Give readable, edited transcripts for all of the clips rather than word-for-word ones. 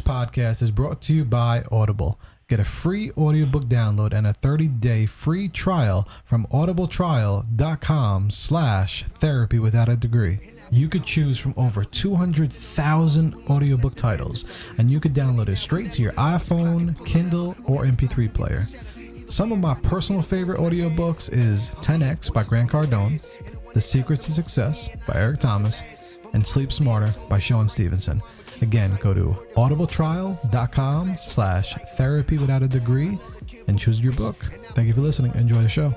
podcast is brought to you by Audible. Get a free audiobook download and a 30-day free trial from audibletrial.com/therapy without a degree. You could choose from over 200,000 audiobook titles, and you could download it straight to your iPhone, Kindle, or MP3 player. Some of my personal favorite audiobooks is 10X by Grant Cardone, The Secrets to Success by Eric Thomas, and Sleep Smarter by Sean Stevenson. Again, go to audibletrial.com/therapy without a degree and choose your book. Thank you for listening. Enjoy the show.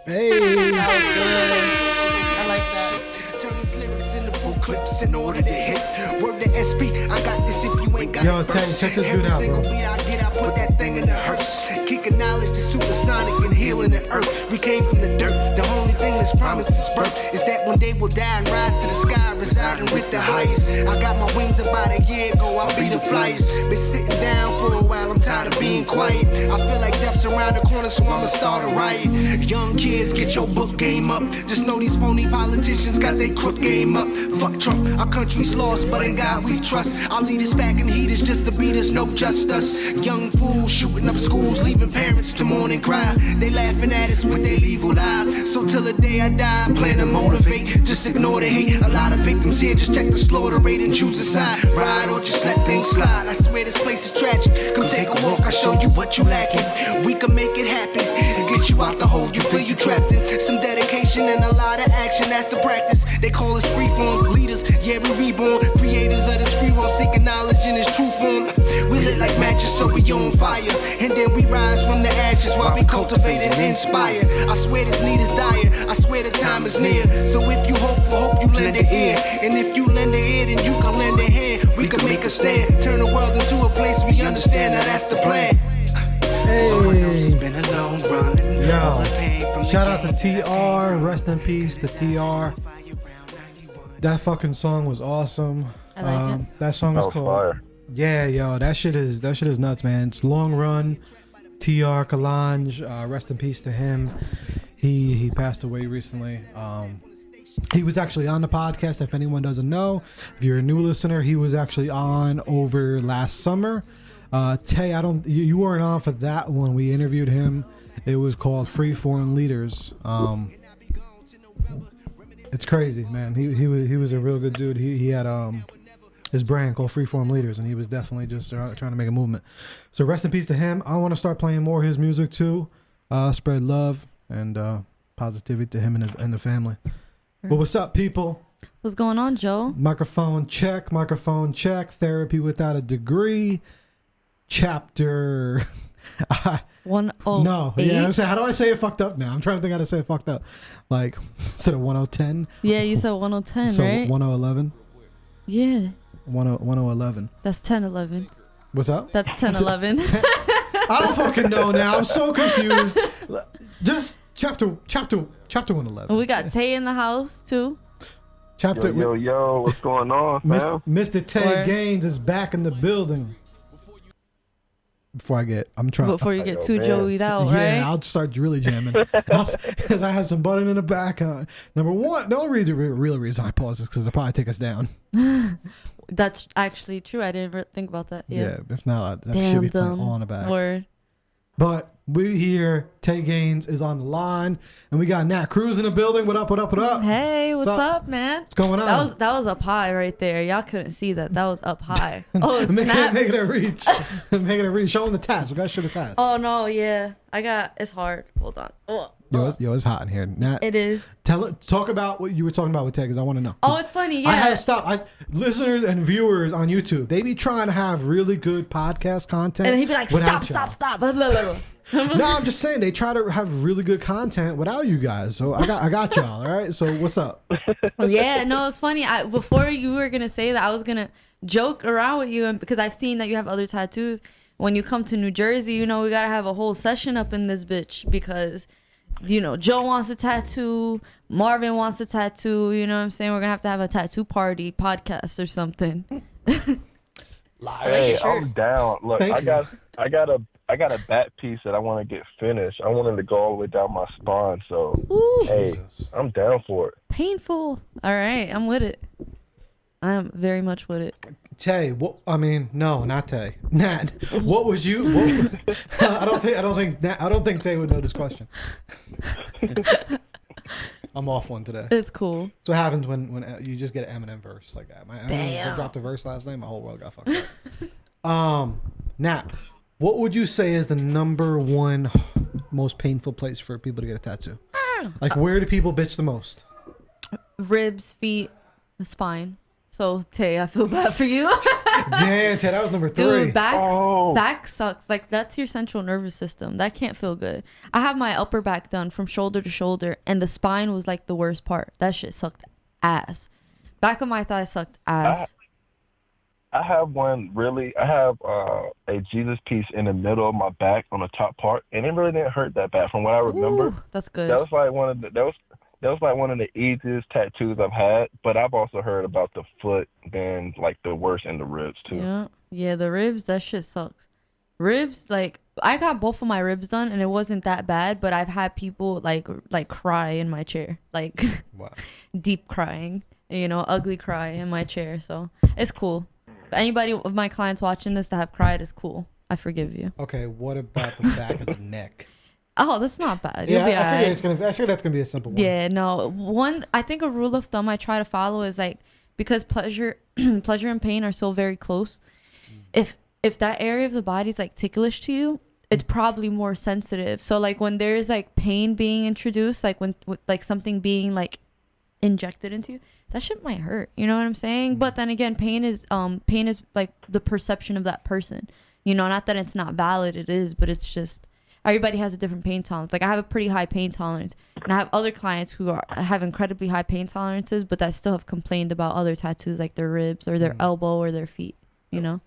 Hey. That was good. I like that. Turn these lyrics into full clips in order to hit. Word to SP, I got this if you ain't got Yo, it first. check this dude Every out, single bro. beat I get, I put that thing in the hearse. Kicking knowledge is supersonic and healing the earth. We came from the dirt. The only thing that's promised is birth is that one day we'll die and rise to the sky, residing with the highest. I got my wings about a year ago, I'll be the flyest. Been sitting down for a while, I'm tired of being quiet. I feel like death's around the corner, so I'ma start a riot. Young kids, get your book game up. Just know these phony politicians got their crook game up. Fuck Trump, our country's lost, but in God we trust. Our leaders back in heat is just to beat us, no just us. Young fools shooting up schools, leaving parents to mourn and cry. They laughing at us with their evil eye. So till the day I die, I plan to motivate. Just ignore the hate. A lot of victims here, just check the slaughter rate and choose a side. Ride or just let things slide. I swear this place is tragic. Come take a walk, I'll show you what you lacking. We can make it happen and get you out the hole you feel you trapped in. Some dedication and a lot of action, that's the practice. They call us freeform leaders, yeah we reborn. Creators of this free world, seeking knowledge in its true form. We lit like matches, so we on fire. And then we rise from the ashes while we cultivate and inspire. I swear this need is dire, I swear the time is near. So if you hope you lend an ear. And if you lend an ear, then you can lend a hand. We can make a stand, turn the world into a place we understand. Now that's the plan. Hey. It's been a long run. Yo, shout out to TR. Rest in peace to TR. That fucking song was awesome. I like it. That song is called Fire. Yeah, yo, that shit is nuts, man. It's Long Run. TR Kalange, rest in peace to him. He passed away recently. He was actually on the podcast. If anyone doesn't know, if you're a new listener, he was actually on over last summer. Tay, you weren't on for that one. We interviewed him. It was called Freeform Leaders. It's crazy, man. He was a real good dude. He had his brand called Freeform Leaders, and he was definitely just trying to make a movement. So rest in peace to him. I want to start playing more of his music too. Spread love and positivity to him and the family. Well, what's up, people? What's going on, Joe? Microphone check. Therapy without a degree. Chapter 108. No, yeah. How do I say it fucked up now? I'm trying to think how to say it fucked up. Like instead of 1010. Yeah, you said 1010, so right? 1011. Yeah. 1011. That's 1011. What's up? That's 1011. I don't fucking know now. I'm so confused. Just chapter 111. We got Tay in the house too. Chapter Yo, what's going on, fam? Mr. Tay Gaines is back in the building. Before Before you get too man. Joey'd out, right? Yeah, I'll start really jamming because I had some button in the back. Number one, the only real reason I paused is because they'll probably take us down. That's actually true. I didn't think about that. Yeah. If not, that Damn should be playing them. all in the back. Word. But we here. Tay Gaines is on the line, and we got Nat Cruz in the building. What up? Hey, what's up, man? What's going on? That was up high right there. Y'all couldn't see that. That was up high. Oh, snap. Making it reach. Making it reach. Showing the tats. We got to show the tats. Oh no, yeah. It's hard. Hold on. Yo, it's hot in here. Nat, it is. Talk about what you were talking about with Tay, because I want to know. Oh, it's funny. Yeah. I had to stop. Listeners and viewers on YouTube, they be trying to have really good podcast content. And he'd be like, stop. Blah, blah, blah. No, I'm just saying they try to have really good content without you guys. So I got y'all. All right. So what's up? Yeah, no, it's funny. Before you were gonna say that, I was gonna joke around with you, and because I've seen that you have other tattoos. When you come to New Jersey, we gotta have a whole session up in this bitch because, Joe wants a tattoo, Marvin wants a tattoo. You know what I'm saying? We're gonna have a tattoo party podcast or something. Hey, I'm down. Look, I got a back piece that I want to get finished. I want it to go all the way down my spine. So, Ooh. hey, I'm down for it. Painful. All right, I'm with it. I am very much with it. Tay, no, not Tay. Nat, what would you? I don't think Tay would know this question. I'm off one today. It's cool. That's what happens when you just get an Eminem verse like that. My Eminem dropped a verse last night. My whole world got fucked up. Nat, what would you say is the number one most painful place for people to get a tattoo? Like, where do people bitch the most? Ribs, feet, the spine. So Tay, I feel bad for you. Damn, Tay, that was number 3. Dude, back sucks. Like, that's your central nervous system. That can't feel good. I have my upper back done from shoulder to shoulder, and the spine was like the worst part. That shit sucked ass. Back of my thigh sucked ass. I have one really. I have a Jesus piece in the middle of my back on the top part, and it really didn't hurt that bad from what I remember. Ooh, that's good. That was like one of the easiest tattoos I've had. But I've also heard about the foot being like the worst, and the ribs too. Yeah, the ribs. That shit sucks. Ribs, like, I got both of my ribs done, and it wasn't that bad. But I've had people like cry in my chair, like wow. Deep crying, ugly cry in my chair. So it's cool. Anybody of my clients watching this that have cried is cool. I forgive you. Okay, what about the back of the neck? Oh, that's not bad. Yeah, I figure that's gonna be a simple one. Yeah, no. I think a rule of thumb I try to follow is like, because pleasure and pain are so very close. If that area of the body is like ticklish to you, it's probably more sensitive. So like when there's like pain being introduced, like when like something being like injected into you, that shit might hurt. You know what I'm saying? But then again, pain is like the perception of that person. Not that it's not valid, it is, but it's just everybody has a different pain tolerance. Like, I have a pretty high pain tolerance, and I have other clients who have incredibly high pain tolerances, but that still have complained about other tattoos, like their ribs or their elbow or their feet.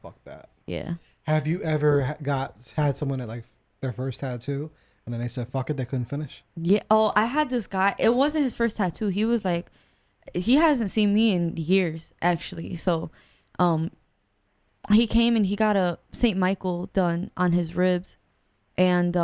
Fuck that. Yeah. Have you ever had someone at like their first tattoo, and then they said fuck it, they couldn't finish? Yeah. Oh, I had this guy. It wasn't his first tattoo. He was like, he hasn't seen me in years, actually. So, he came and he got a Saint Michael done on his ribs, and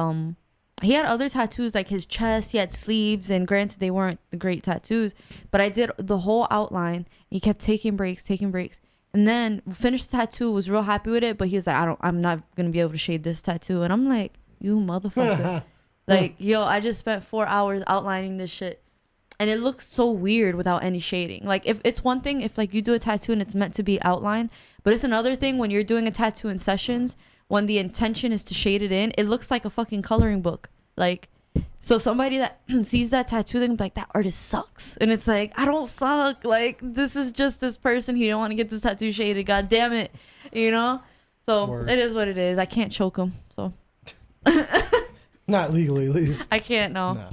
he had other tattoos like his chest. He had sleeves, and granted they weren't the great tattoos, but I did the whole outline. He kept taking breaks, and then finished the tattoo. Was real happy with it, but he was like, I'm not gonna be able to shade this tattoo, and I'm like, you motherfucker. Like, yo, I just spent 4 hours outlining this shit. And it looks so weird without any shading. Like, if it's one thing if like you do a tattoo and it's meant to be outlined, but it's another thing when you're doing a tattoo in sessions, when the intention is to shade it in, it looks like a fucking coloring book. Like, so somebody that sees that tattoo, they're gonna be like, that artist sucks. And it's like, I don't suck. Like, this is just this person. He don't want to get this tattoo shaded. God damn it. So Word. It is what it is. I can't choke him. So not legally, at least. I can't. No.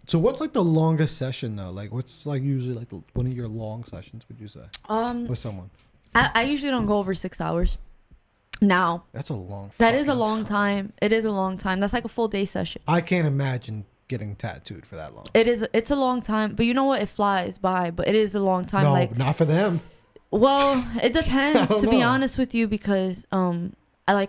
So what's like the longest session though? Like, what's like usually like one of your long sessions, would you say, with someone? I usually don't go over 6 hours. Now that's a long. That is a long time. It is a long time. That's like a full day session. I can't imagine getting tattooed for that long. It's a long time, but you know what? It flies by. But it is a long time. No, like, not for them. Well, it depends. To be honest with you, because I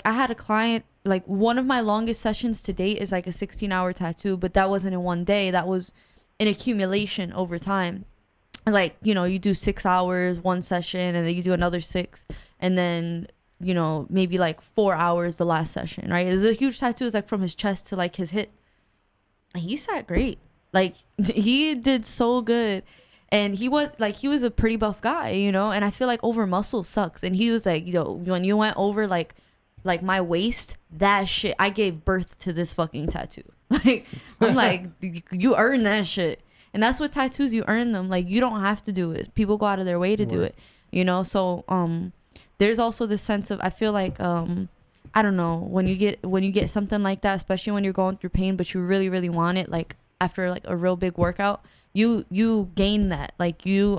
had a client. Like, one of my longest sessions to date is like a 16-hour tattoo, but that wasn't in one day. That was an accumulation over time. Like, you do 6 hours one session, and then you do another 6, and then maybe like 4 hours the last session, right? It's a huge tattoo. It's like from his chest to like his hip. And he sat great. Like, he did so good. And he was a pretty buff guy, and I feel like over muscle sucks. And he was like, when you went over like my waist, that shit, I gave birth to this fucking tattoo. Like, I'm like, you earn that shit. And that's what tattoos, you earn them. Like, you don't have to do it. People go out of their way to do it, So there's also this sense of, I feel like I don't know, when you get something like that, especially when you're going through pain, but you really, really want it, like after like a real big workout, you gain that. Like, you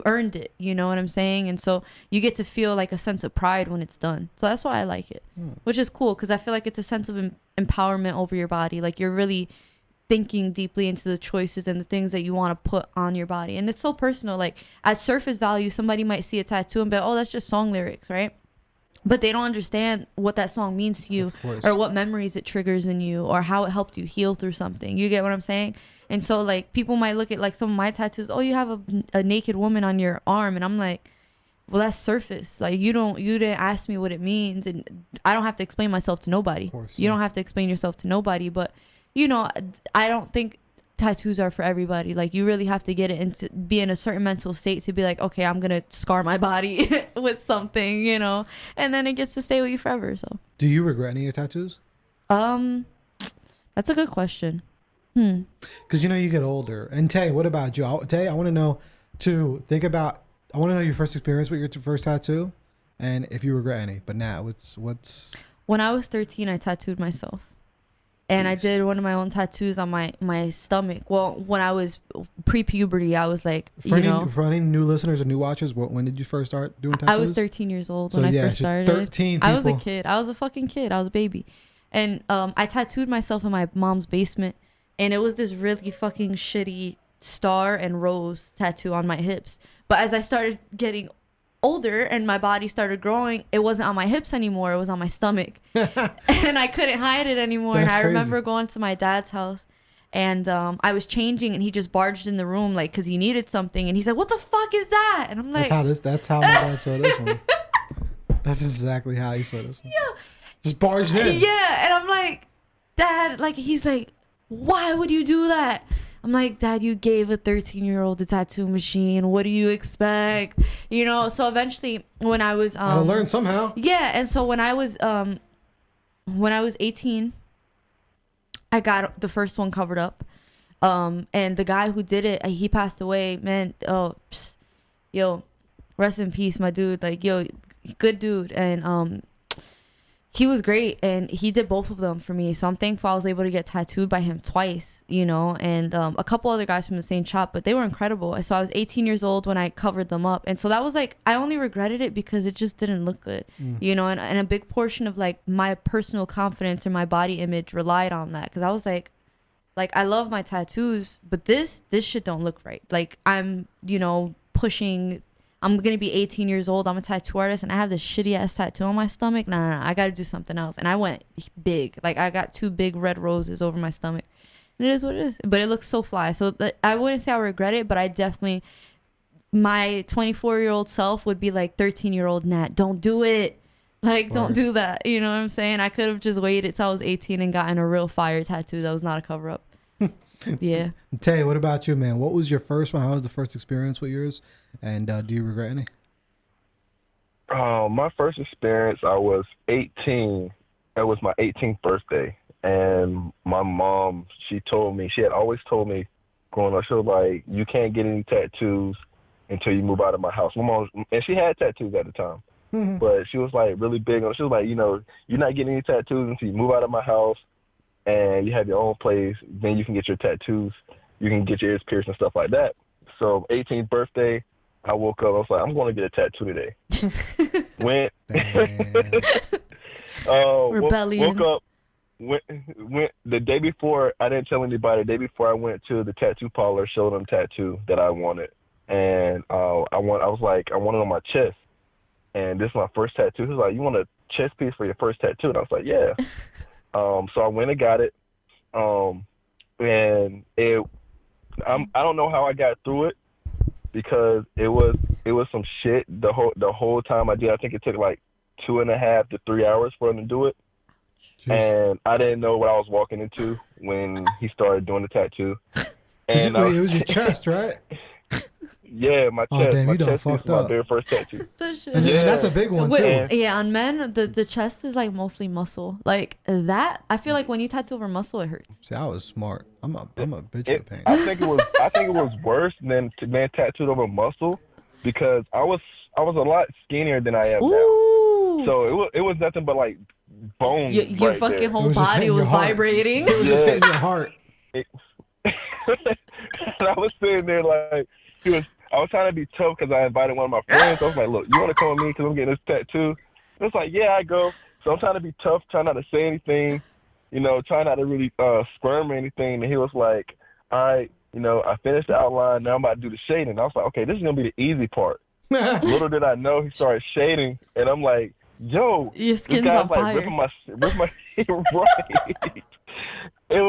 earned it, you know what I'm saying? And so you get to feel like a sense of pride when it's done. So that's why I like it, which is cool, because I feel like it's a sense of empowerment over your body. Like, you're really thinking deeply into the choices and the things that you want to put on your body. And it's so personal. Like, at surface value, somebody might see a tattoo and be like, oh, that's just song lyrics, right? but they don't understand what that song means to you, or what memories it triggers in you, or how it helped you heal through something. You get what I'm saying? And so like people might look at like some of my tattoos, oh, you have a naked woman on your arm, and I'm like, well, that's surface. Like you didn't ask me what it means, and I don't have to explain myself to nobody. You don't have to explain yourself to nobody. But I don't think tattoos are for everybody. Like you really have to get it into be in a certain mental state to be like, okay, I'm gonna scar my body with something, and then it gets to stay with you forever. So do you regret any of your tattoos? That's a good question. Because you get older. And Tay, what about you? Tay, I want to know I want to know your first experience with your first tattoo, and if you regret any. But now, what's when I was 13, I tattooed myself. And I did one of my own tattoos on my stomach. Well, when I was pre-puberty, I was like, for any new listeners or new watchers, when did you first start doing tattoos? I was 13 years old when I first started. 13 people. I was a kid. I was a fucking kid. I was a baby. And I tattooed myself in my mom's basement. And it was this really fucking shitty star and rose tattoo on my hips. But as I started getting older and my body started growing, it wasn't on my hips anymore, it was on my stomach. And I couldn't hide it anymore. That's and I remember going to my dad's house, and I was changing, and he just barged in the room like because he needed something, and he said, what the fuck is that? And I'm like, that's how my dad saw this one. That's exactly how he saw this one. Yeah, just barged in. Yeah. And I'm like, Dad, like he's like, why would you do that? I'm like, Dad, you gave a 13-year-old a tattoo machine. What do you expect? So eventually when I was gotta learn somehow. Yeah. And so when I was 18, I got the first one covered up. And the guy who did it, he passed away, man. Yo, rest in peace, my dude. Like, yo, good dude. And he was great, and he did both of them for me. So I'm thankful I was able to get tattooed by him twice, and a couple other guys from the same shop, but they were incredible. So I was 18 years old when I covered them up. And so that was like, I only regretted it because it just didn't look good, and a big portion of like my personal confidence and my body image relied on that. Cause I was like I love my tattoos, but this shit don't look right. Like I'm, pushing, I'm going to be 18 years old. I'm a tattoo artist, and I have this shitty ass tattoo on my stomach. No. I got to do something else. And I went big. Like I got 2 big red roses over my stomach. And it is what it is. But it looks so fly. So I wouldn't say I regret it, but I definitely, my 24-year-old self would be like, 13-year-old Nat, don't do it. Like, don't do that. You know what I'm saying? I could have just waited till I was 18 and gotten a real fire tattoo that was not a cover up. Yeah. Tay, what about you, man? What was your first one? How was the first experience with yours? And do you regret any? My first experience, I was 18. It was my 18th birthday. And my mom, she had always told me growing up, she was like, you can't get any tattoos until you move out of my house. My mom, and she had tattoos at the time. Mm-hmm. But she was like really big on, she was like, you're not getting any tattoos until you move out of my house and you have your own place. Then you can get your tattoos. You can get your ears pierced and stuff like that. So 18th birthday, I woke up, I was like, I'm going to get a tattoo today. Went Rebellion. Woke up, went the day before, I didn't tell anybody, the day before I went to the tattoo parlor, showed them tattoo that I wanted. And I was like, I want it on my chest. And this is my first tattoo. He was like, you want a chest piece for your first tattoo? And I was like, yeah. So I went and got it. And I don't know how I got through it because it was some shit the whole time I did. I think it took like 2.5 to 3 hours for him to do it. Jeez. And I didn't know what I was walking into when he started doing the tattoo. And it was your chest, right? Yeah, my chest. Oh, damn, my you done chest fucked is up. my very first tattoo. And that's a big one, too. Yeah, on men, the chest is like mostly muscle. Like that, I feel like when you tattoo over muscle, it hurts. See, I was smart. I'm a bitch with pain. I think it was worse than tattooed over muscle because I was a lot skinnier than I am now. So it was nothing but like bones. Your right fucking there. whole body was vibrating. It was just hitting your heart. And I was sitting there like, I was trying to be tough because I invited one of my friends. I was like, look, you want to come with me because I'm getting this tattoo? And it's like, yeah, I go. So I'm trying to be tough, trying not to say anything, trying not to really squirm or anything. And he was like, all right, I finished the outline. Now I'm about to do the shading. I was like, okay, this is going to be the easy part. Little did I know he started shading. And I'm like, yo, Your this skin's guy's on like fire. ripping my right. It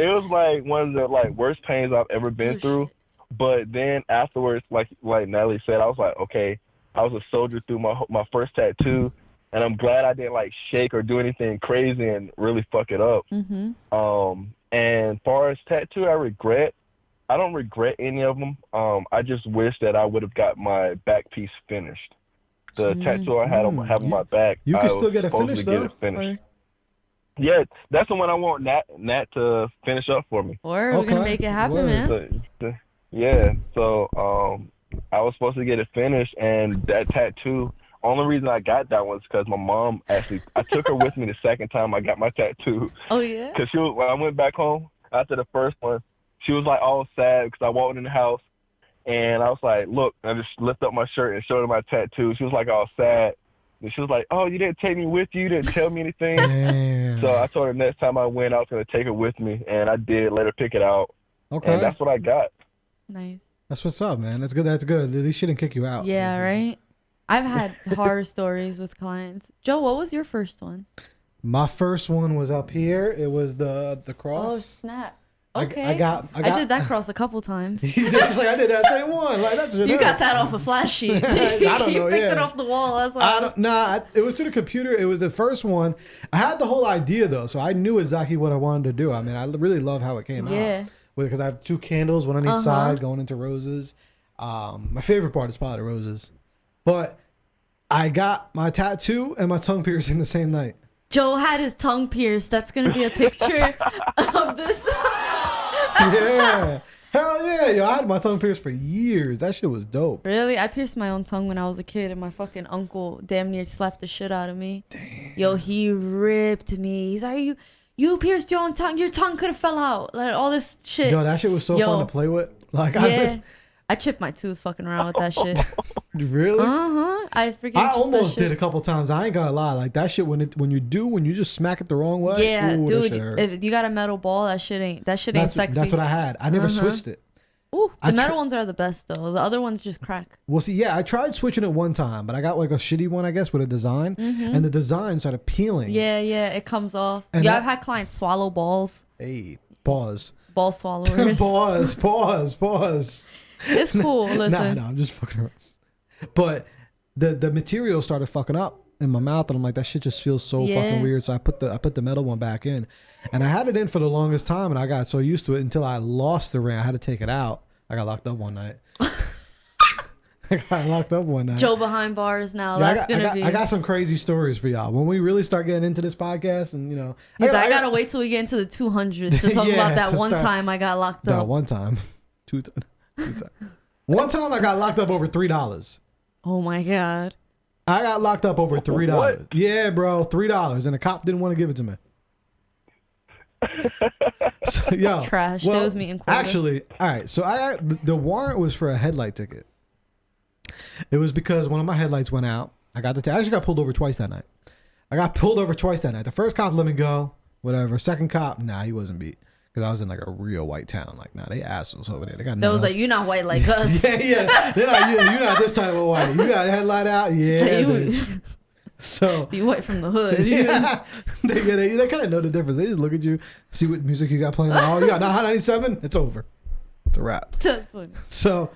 was like one of the like worst pains I've ever been Oh, through. shit. But then afterwards, like Natalie said, I was like, okay, I was a soldier through my first tattoo, and I'm glad I didn't like shake or do anything crazy and really fuck it up. Mm-hmm. And far as tattoo, I don't regret any of them. I just wish that I would have got my back piece finished. The tattoo I had have on my back, You I can was still get it supposed finished to get though. it finished. Or Yeah, that's the one I want Nat to finish up for me. we're gonna Okay. make it happen, Word. man. So I was supposed to get it finished, and that tattoo. Only reason I got that one is because my mom actually. I took her with me the second time I got my tattoo. Oh yeah. Because when I went back home after the first one, she was like all sad because I walked in the house, and I was like, "Look," I just lifted up my shirt and showed her my tattoo. She was like all sad, and she was like, "Oh, you didn't take me with you. You didn't tell me anything." Damn. So I told her next time I went, I was gonna take her with me, and I did. Let her pick it out, Okay. and that's what I got. Nice. That's what's up, man. That's good. That's good. At least she didn't kick you out. Yeah, right. I've had horror stories with clients. Joe, what was your first one? My first one was up here. It was the Oh cross. snap. I Okay. got. I did that cross a couple times. He just like I did that same one. Like that's You got that off a flash sheet. I don't You know, picked yeah. it off the wall. That's I all. don't, nah, it was through the computer. It was the first one. I had the whole idea though, so I knew exactly what I wanted to do. I mean, I really love how it came Yeah. out. Because I have 2 candles, one on each side, going into roses. My favorite part is probably the roses. But I got my tattoo and my tongue piercing the same night. Joe had his tongue pierced. That's gonna be a picture of this. Yeah. Hell yeah, yo. I had my tongue pierced for years. That shit was dope. Really? I pierced my own tongue when I was a kid, and my fucking uncle damn near slapped the shit out of me. Damn. Yo, he ripped me. He's like, you pierced your own tongue. Your tongue could have fell out. Like all this shit. Yo, that shit was so Yo. fun to play with. Like Yeah. I chipped my tooth fucking around with that shit. Really? I freaking. I chipped almost that shit. did a couple times. I ain't gonna lie. Like that shit when you just smack it the wrong way. Yeah, ooh, that dude. shit hurts. If you got a metal ball, that shit ain't that's, sexy. That's what I had. I never switched it. Ooh, I the metal ones are the best though. The other ones just crack. Well, see, yeah, I tried switching it one time, but I got like a shitty one, I guess, with a design, and the design started peeling. Yeah, it comes off. And Yeah, that- I've had clients swallow balls. Hey, pause. Ball swallowers. Pause. It's cool. Listen. Nah, I'm just fucking around. But the material started fucking up in my mouth, and I'm like, that shit just feels so Yeah. fucking weird. So I put the metal one back in, and I had it in for the longest time, and I got so used to it until I lost the ring. I had to take it out. I got locked up one night. Joe behind bars now. Yeah, That's I got some crazy stories for y'all. When we really start getting into this podcast, and you know, I gotta wait till we get into the 200s to talk Yeah, about that to one start- time I got locked No, up. one time, two times. One time I got locked up over $3. Oh my god. I got locked up over $3. What? Yeah, bro, $3, and the cop didn't want to give it to me. So, yo, Trash. That was me in quota. Actually, all right. So the warrant was for a headlight ticket. It was because one of my headlights went out. I actually got pulled over twice that night. The first cop let me go. Whatever. Second cop, nah, he wasn't beat because I was in like a real white town. Like, nah, they assholes over there. They got That was nothing like, you're not white like us. yeah. They're not, you're not this type of white. You got a headlight out, yeah. You- bitch. So You white from the hood. yeah, they kind of know the difference. They just look at you, see what music you got playing. Oh, you got 97. It's over. It's a wrap. That's funny. So,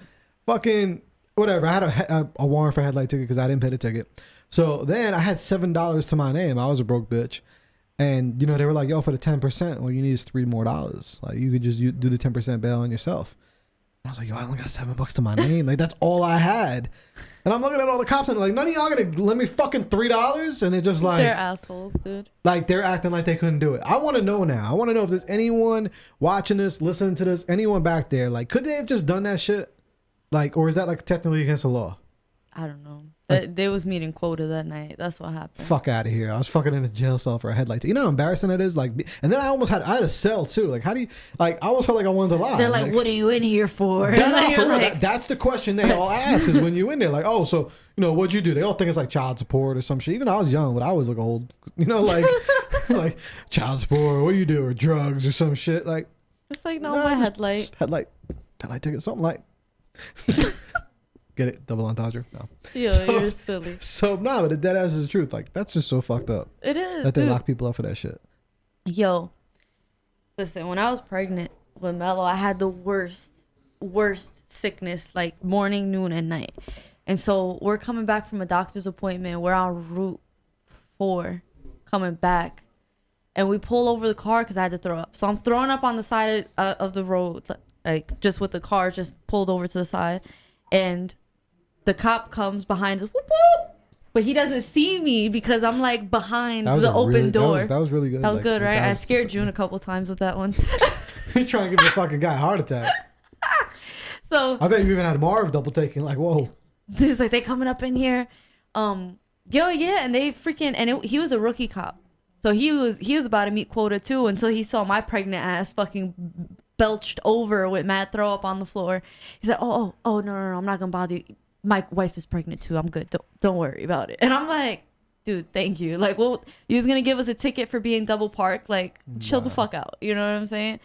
fucking whatever. I had a warrant for a headlight ticket because I didn't pay the ticket. So then I had $7 to my name. I was a broke bitch, and you know they were like, "Yo, for the 10%, well, you need is $3 more. Like you could just do the 10% bail on yourself." I was like, "Yo, I only got $7 to my name. Like that's all I had." And I'm looking at all the cops and like, none of y'all gonna lend me fucking $3? And they're just like, They're assholes, dude. like they're acting like they couldn't do it. I want to know now. I want to know if there's anyone watching this, listening to this, anyone back there. Like, could they have just done that shit? Like, or is that like technically against the law? I don't know. They was meeting quota that night. That's what happened. Fuck out of here. I was fucking in a jail cell for a headlight. You know how embarrassing that is? Like, and then I had a cell too. Like, how do you, like, I almost felt like I wanted to lie. They're like, what are you in here for? And then for you're real. like, That's the question they all ask is when you in there, like, oh, so, you know, what'd you do? They all think it's like child support or some shit. Even I was young, but I always look old. You know, like, like child support, what do you do? Or drugs or some shit. Like, it's like, no, nah, my just headlight. Headlight ticket, something like. Get it? Double entendre? No. Yo, So- you're silly. So nah, but the dead ass is the truth. Like that's just so fucked up It is. that they dude. lock people up for that shit. Yo, listen, when I was pregnant with Mello, I had the worst sickness, like morning, noon, and night. And so we're coming back from a doctor's appointment. We're on Route 4 coming back. And we pull over the car because I had to throw up. So I'm throwing up on the side of the road, like just with the car just pulled over to the side. And the cop comes behind us, whoop, whoop. But he doesn't see me because I'm like behind the open door. That was really good. That was Like, good, right? I was- scared June a couple times with that one. He's trying to give the fucking guy a heart attack. So I bet you even had Marv double taking. Like, whoa. he's like, they coming up in here. Yo, yeah, and they freaking, and he was a rookie cop. So he was about to meet quota too until he saw my pregnant ass fucking belched over with mad throw up on the floor. He said, oh, no, I'm not gonna bother you. My wife is pregnant too. I'm good. Don't worry about it. And I'm like, dude, thank you. Like, well, you was gonna give us a ticket for being double parked. Like, chill the fuck out. You know what I'm saying?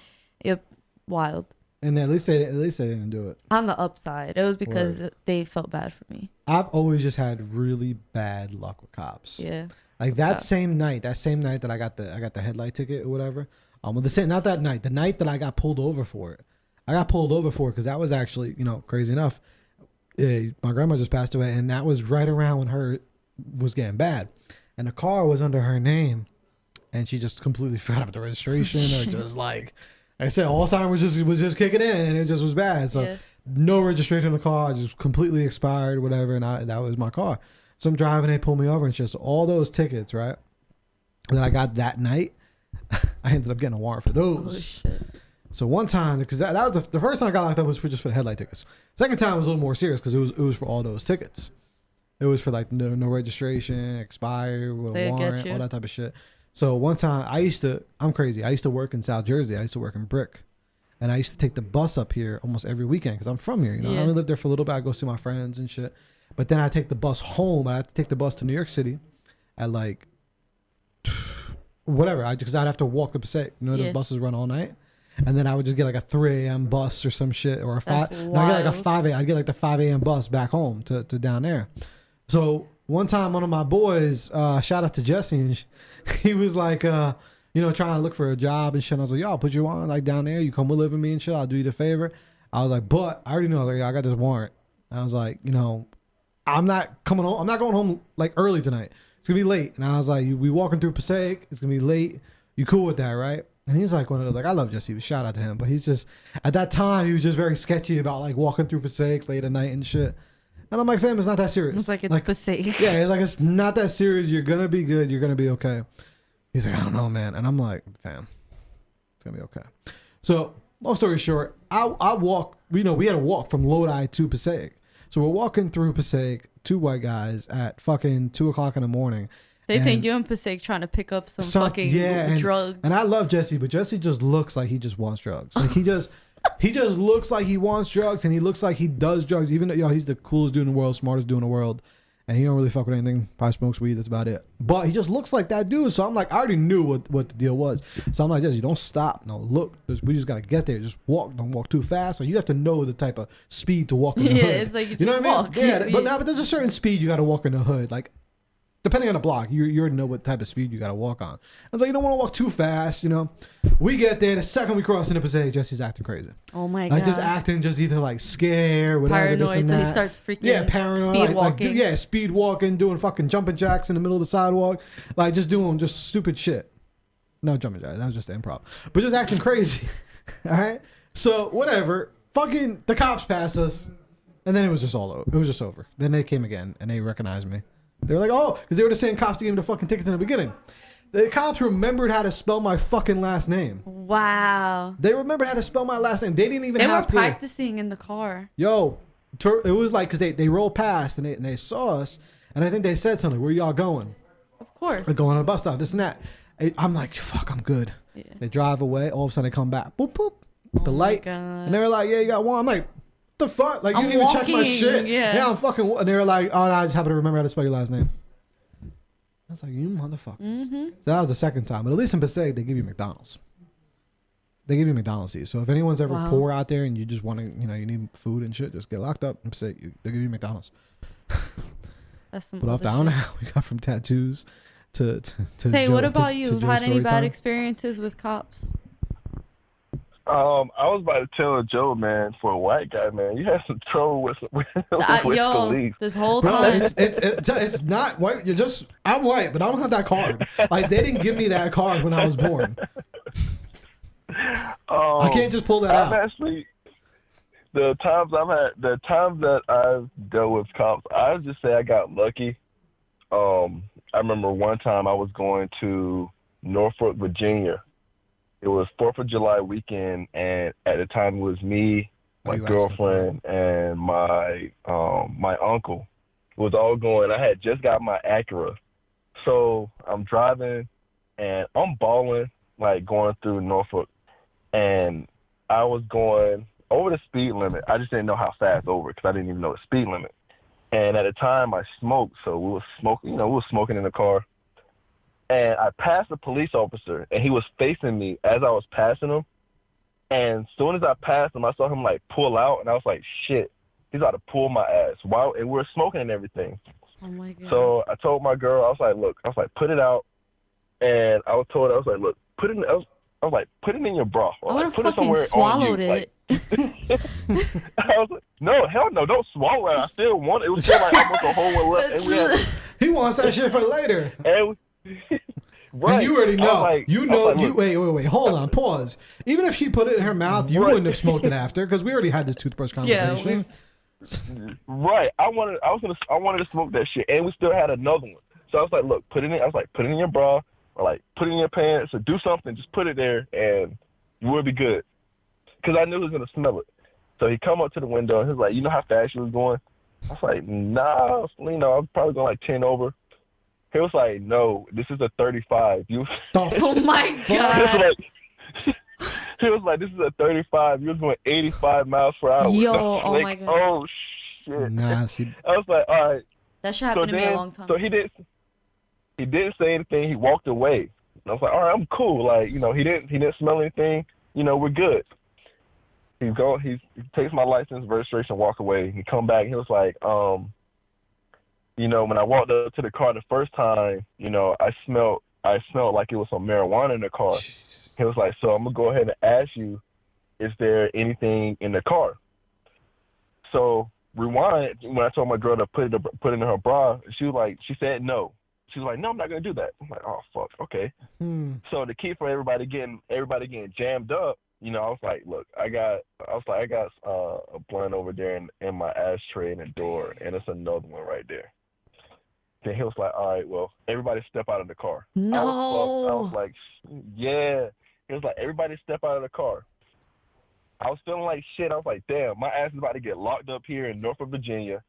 Yep, wild. And at least they didn't do it. On the upside, it was because they felt bad for me. I've always just had really bad luck with cops. Yeah. Like that same night that I got the headlight ticket or whatever. Not that night, the night that I got pulled over for it. I got pulled over for it because that was actually, crazy enough. My grandma just passed away, and that was right around when her was getting bad, and the car was under her name, and she just completely forgot about the registration or just like I said, Alzheimer's was just kicking in, and it just was bad. So no registration in the car, just completely expired, whatever, and that was my car. So I'm driving, they pull me over and shit. So all those tickets, right, that I got that night, I ended up getting a warrant for those. Oh, shit. So one time, because that was the first time I got locked up was just for the headlight tickets. Second time was a little more serious because it was for all those tickets. It was for like no registration, expired, with a warrant, all that type of shit. So one time I'm crazy. I used to work in South Jersey. I used to work in Brick. And I used to take the bus up here almost every weekend because I'm from here. I only lived there for a little bit. I go see my friends and shit. But then I take the bus home. I have to take the bus to New York City at like whatever. Because I'd have to walk to Passaic. Those buses run all night. And then I would just get like a 3 a.m. bus or some shit or a 5. No, I get like a 5 a.m. I'd get like the 5 a.m. bus back home to down there. So one time, one of my boys, shout out to Jesse, and he was like, trying to look for a job and shit. And I was like, yo, I'll put you on like down there. You come live with me and shit. I'll do you the favor. I was like, but I already know. Like, I got this warrant. And I was like, I'm not coming home. I'm not going home like early tonight. It's gonna be late. And I was like, we walking through Passaic. It's gonna be late. You cool with that, right? And he's like one of those, like, I love Jesse. Shout out to him. But he's just, at that time, he was just very sketchy about like walking through Passaic late at night and shit. And I'm like, fam, it's not that serious. It's like, it's Passaic. Yeah, like, it's not that serious. You're going to be good. You're going to be okay. He's like, I don't know, man. And I'm like, fam, it's going to be okay. So, long story short, I walk, we had to walk from Lodi to Passaic. So we're walking through Passaic, 2 white guys at fucking 2 o'clock in the morning. They think you're in Passaic trying to pick up some fucking drugs. And I love Jesse, but Jesse just looks like he just wants drugs. Like he just looks like he wants drugs, and he looks like he does drugs, even though he's the coolest dude in the world, smartest dude in the world. And he don't really fuck with anything. Probably smokes weed, that's about it. But he just looks like that dude. So I'm like, I already knew what the deal was. So I'm like, Jesse, don't stop. No, look, we just gotta get there. Just walk. Don't walk too fast. So you have to know the type of speed to walk in the hood. It's like you know what I mean? Yeah, but there's a certain speed you gotta walk in the hood. Like, depending on the block, you already know what type of speed you got to walk on. I was like, you don't want to walk too fast, We get there. The second we cross into Passaic, Jesse's acting crazy. Oh, my God. Like, just acting just either, like, scared, whatever. Paranoid, so he starts freaking paranoid. speed walking. Speed walking, doing fucking jumping jacks in the middle of the sidewalk. Like, just doing just stupid shit. No jumping jacks. That was just improv. But just acting crazy. All right? So, whatever. Fucking, the cops pass us. And then it was just all over. It was just over. Then they came again, and they recognized me. They were like, oh, because they were the same cops that gave me the fucking tickets in the beginning. The cops remembered how to spell my fucking last name. Wow. They remembered how to spell my last name. They didn't even have to. They were practicing in the car. Yo, it was like, because they rolled past and they saw us, and I think they said something, where y'all going? Of course. We're going on a bus stop, this and that. I'm like, fuck, I'm good. Yeah. They drive away. All of a sudden, they come back. Boop, boop. The light. And they were like, yeah, you got one. I'm like, the fuck? Like, you didn't even check my shit. Yeah, I'm fucking. And they were like, oh, no, I just happen to remember how to spell your last name. I was like, you motherfuckers. Mm-hmm. So that was the second time. But at least in Passaic, they give you McDonald's. They give you McDonald's seats. So if anyone's ever Wow. poor out there and you just want to, you know, you need food and shit, just get locked up and say they give you McDonald's. That's some But off other the, I don't know shit. how we got from tattoos to Hey, Joe, what about to you? Joe's Had any story bad time. experiences with cops? I was about to tell Joe, man, for a white guy, man, you had some trouble with Yo, police. this whole Bro, time. it's not white. You're just, I'm white, but I don't have that card. Like, they didn't give me that card when I was born. I can't just pull that out. Actually, the times that I've dealt with cops, I would just say I got lucky. I remember one time I was going to Norfolk, Virginia. It was 4th of July weekend, and at the time it was me, my girlfriend, and my uncle. It was all going. I had just got my Acura. So I'm driving, and I'm balling, like going through Norfolk. And I was going over the speed limit. I just didn't know how fast over because I didn't even know the speed limit. And at the time I smoked, so we were smoking, we were smoking in the car. And I passed a police officer, and he was facing me as I was passing him. And as soon as I passed him, I saw him like pull out, and I was like, shit, he's about to pull my ass. Wow, and we're smoking and everything. Oh my god. So I told my girl, I was like, put it out. And I was told, I was like, look, put it in, I was like, put it in your bra. I would have put it fucking somewhere swallowed on you. it. I was like, no, hell no, don't swallow it. I still want it. It was still like almost a whole one left. And we had, He wants that shit for later. and right. And you already know. Like, Wait. Hold on. Pause. Even if she put it in her mouth, you wouldn't have smoked it after because we already had this toothbrush conversation. Right. I wanted to smoke that shit, and we still had another one. So I was like, look, put it in. I was like, put it in your bra, or like put it in your pants, or do something. Just put it there, and you will be good. Because I knew he was gonna smell it. So he come up to the window, and he was like, you know how fast you was going? I was like, nah, I was probably going like 10 over. He was like, no, this is a 35. Oh my god. He was like, this is a 35. You was going 85 miles per hour. Yo, oh like, my god. Oh shit. Nah, see. I was like, all right. That shit happened to me a long time. So he didn't say anything. He walked away. And I was like, all right, I'm cool. Like, he didn't smell anything. We're good. He takes my license, registration, walk away. He come back. He was like, when I walked up to the car the first time, I smelled like it was some marijuana in the car. He was like, so I'm gonna go ahead and ask you, is there anything in the car? So rewind. When I told my girl to put it in her bra, she said no. She was like, no, I'm not gonna do that. I'm like, oh fuck, okay. So to keep from everybody getting jammed up, I was like, look, I got a blunt over there in my ashtray in the door, and it's another one right there. Then he was like, all right, well, everybody step out of the car. No. I was like, yeah. He was like, everybody step out of the car. I was feeling like shit. I was like, damn, my ass is about to get locked up here in Norfolk, Virginia.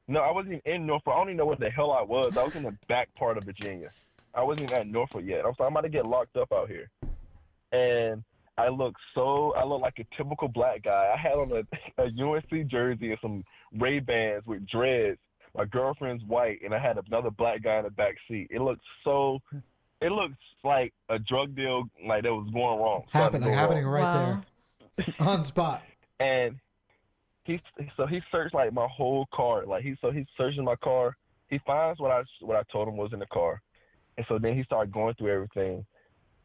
No, I wasn't even in Norfolk. I don't even know what the hell I was. I was in the back part of Virginia. I wasn't even at Norfolk yet. I was like, I'm about to get locked up out here. And I looked like a typical black guy. I had on a UNC jersey and some Ray-Bans with dreads. My girlfriend's white, and I had another black guy in the back seat. It looked like a drug deal, like that was going wrong. Happening right there, on spot. And he searched like my whole car. Like he's searching my car. He finds what I told him was in the car, and so then he started going through everything.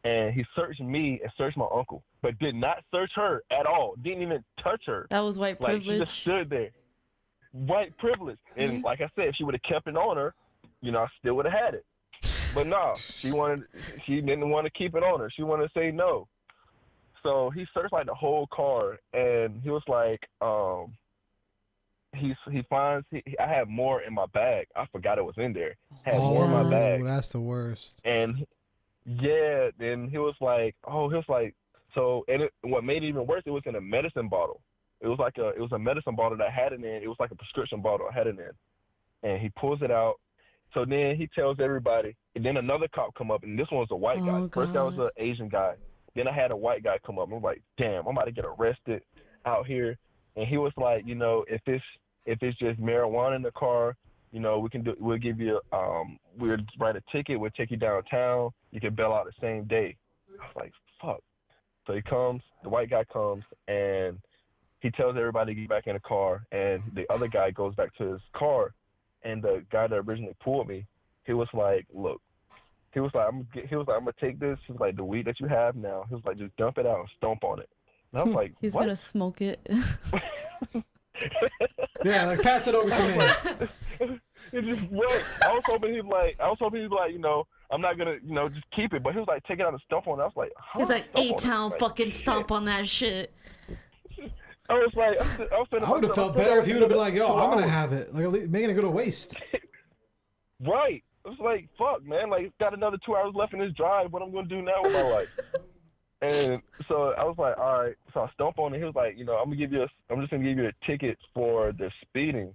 And he searched me and searched my uncle, but did not search her at all. Didn't even touch her. That was white privilege. Like she just stood there. White privilege. And like I said, if she would have kept it on her, I still would have had it. But no, she didn't want to keep it on her. She wanted to say no. So he searched like the whole car, and he was like, I had more in my bag. I forgot it was in there. Had more in my bag. That's the worst. And yeah, then he was like, so, and what made it even worse, it was in a medicine bottle. It was a medicine bottle that had it in. It was like a prescription bottle. I had it in. And he pulls it out. So then he tells everybody. And then another cop come up, and this one was a white guy. God. First that was an Asian guy. Then I had a white guy come up. I was like, damn, I'm about to get arrested out here. And he was like, if it's just marijuana in the car, we'll give you we'll write a ticket. We'll take you downtown. You can bail out the same day. I was like, fuck. So he comes, the white guy comes, and he tells everybody to get back in the car, and the other guy goes back to his car, and the guy that originally pulled me, he was like, look, he was like, I'm gonna take this. He was like, the weed that you have now. He was like, just dump it out and stomp on it. And I was like, He's what? gonna smoke it. Yeah, like pass it over to me. It just what? I was hoping he'd like, you know, I'm not gonna, you know, just keep it. But he was like, take it out and stomp on it. I was like, huh? He's like, Stomp on it? A-Town Like, fucking shit. stomp on that shit. I was like, I would have felt better if he would have been like, yo, I'm gonna have it. Like making it go to waste. Right. It was like, fuck, man. Like, it's got another 2 hours left in this drive. What I'm gonna do now with my life? And so I was like, all right. So I stomp on it. He was like, you know, I'm just gonna give you a ticket for the speeding.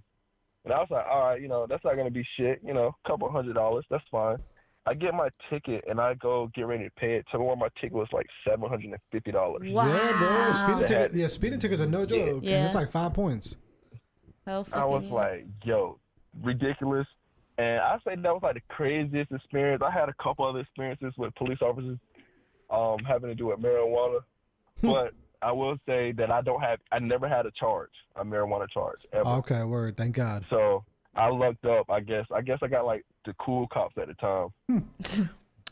And I was like, all right, you know, that's not gonna be shit. You know, a couple $100. That's fine. I get my ticket and I go get ready to pay it. Tell me why my ticket was like $750. Wow. Yeah, bro. Speeding ticket. Yeah, speeding tickets are no joke. Yeah. And it's like 5 points. Hell I was fucking yeah. like, yo, ridiculous. And I say that was like the craziest experience. I had a couple other experiences with police officers having to do with marijuana. But I will say that I never had a marijuana charge, ever. Okay, word. Thank God. So I lucked up, I guess. I got like the cool cops at the time.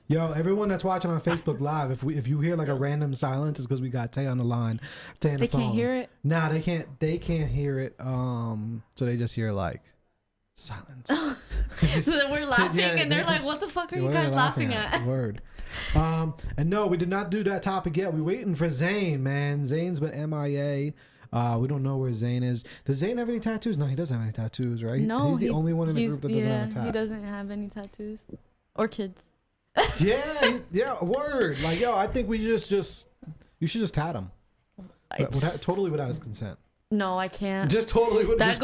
Yo, everyone that's watching on Facebook Live, if you hear like a random silence, it's because we got Tay on the line. Tay on the They phone. can't hear it? Nah, they can't. They can't hear it. So they just hear like silence. So then we're laughing, Yeah, and they're they like, just- "What the fuck are what you guys laughing at? at?" Word. And no, we did not do that topic yet. We're waiting for Zane, man. Zane's been MIA. We don't know where Zane is. Does Zane have any tattoos? No, he doesn't have any tattoos, right? No, he's the only one in the group that doesn't have a he tattoo. doesn't have any tattoos or kids. Yeah, word. Like, yo, I think we you should just tat him. Totally without his consent. No, I can't. Just totally. That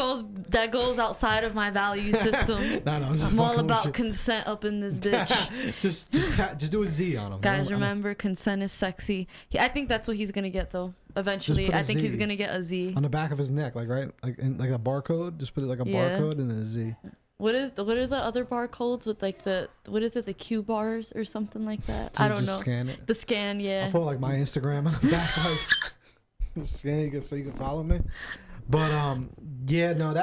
goes outside of my value system. No, I'm just I'm all fucking with about you. consent up in this bitch. just do a Z on him. Guys, I'm- remember, consent is sexy. I think that's what he's gonna get though. Eventually, Just put a I think Z. he's gonna get a Z. on the back of his neck, like right, like in, like a barcode. Just put it like a Yeah. barcode and then a Z. What are the other barcodes with like the Q bars or something like that? So I you don't just know. Scan it. The scan, yeah. I'll put like my Instagram on the back, like scan it so you can follow me. But yeah, no,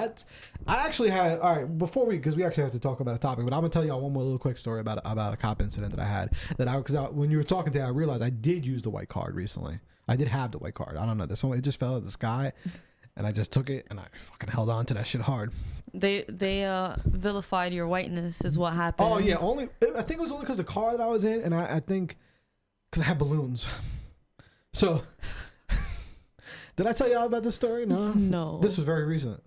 I actually had before because we actually have to talk about a topic, but I'm gonna tell y'all one more little quick story about a cop incident that I had when you were talking to I realized I did use the white card recently. I did have the white card. I don't know, it just fell out of the sky, and I just took it and I fucking held on to that shit hard. They vilified your whiteness is what happened. Oh yeah, I think it was only because the car that I was in, and I think because I had balloons. So. Did I tell y'all about this story? No. No. This was very recent.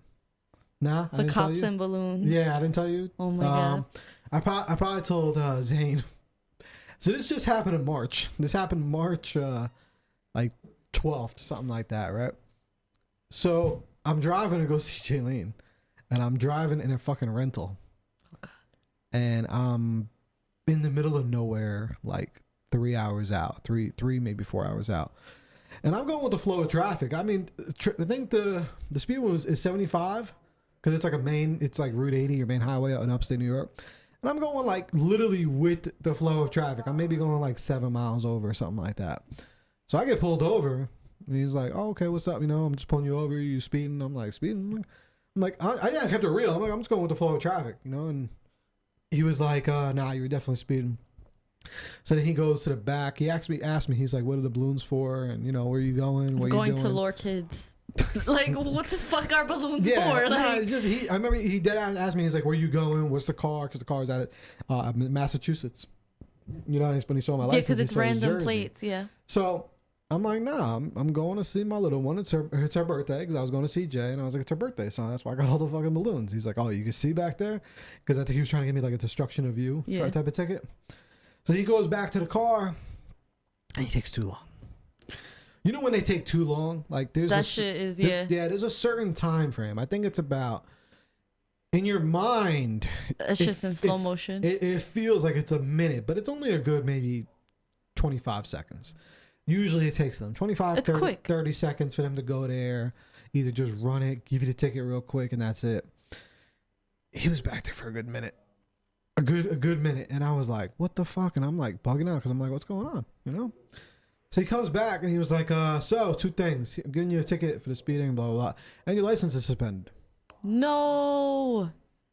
Nah, I The didn't tell cops you? and balloons. Yeah, I didn't tell you. Oh my God. I probably told Zane. So this just happened in March. This happened March like 12th, something like that, right? So I'm driving to go see Jaylene, and I'm driving in a fucking rental. Oh God. And I'm in the middle of nowhere, like 3 hours out, three maybe 4 hours out. And I'm going with the flow of traffic. I mean, I think the speed limit is 75 because it's like it's like Route 80, your main highway in upstate New York. And I'm going like literally with the flow of traffic. I'm maybe going like 7 miles over or something like that. So I get pulled over. And he's like, "Oh, okay, what's up? You know, I'm just pulling you over. You speeding?" I'm like, "Speeding?" I'm like, I kept it real. I'm like, I'm just going with the flow of traffic, you know. And he was like, "Nah, you're definitely speeding." So then he goes to the back. He asked me, he's like, "What are the balloons for? And you know, where are you going? What are Going you to doing?" lure kids. Like, what the fuck are balloons for? Nah, Like, it's just I remember he did ask me. He's like, "Where are you going? What's the car?" Because the car is at Massachusetts. You know, when he saw my yeah, license, because he it's saw his random Jersey. plates. Yeah. So I'm like, "Nah, I'm going to see my little one. It's her birthday because I was going to see Jay, and I was like, it's her birthday, so that's why I got all the fucking balloons." He's like, "Oh, you can see back there," because I think he was trying to give me like a destruction of view type of ticket. So he goes back to the car, and he takes too long. You know when they take too long, like there's there's a certain time frame. I think it's about in your mind. It's just in slow motion. It feels like it's a minute, but it's only a good maybe 25 seconds. Usually it takes them 25, 30 seconds for them to go there, either just run it, give you the ticket real quick, and that's it. He was back there for a good minute. A good minute, and I was like, "What the fuck?" And I'm like bugging out because I'm like, "What's going on?" You know. So he comes back and he was like, so 2 things. I'm giving you a ticket for the speeding, blah, blah, blah. And your license is suspended. No.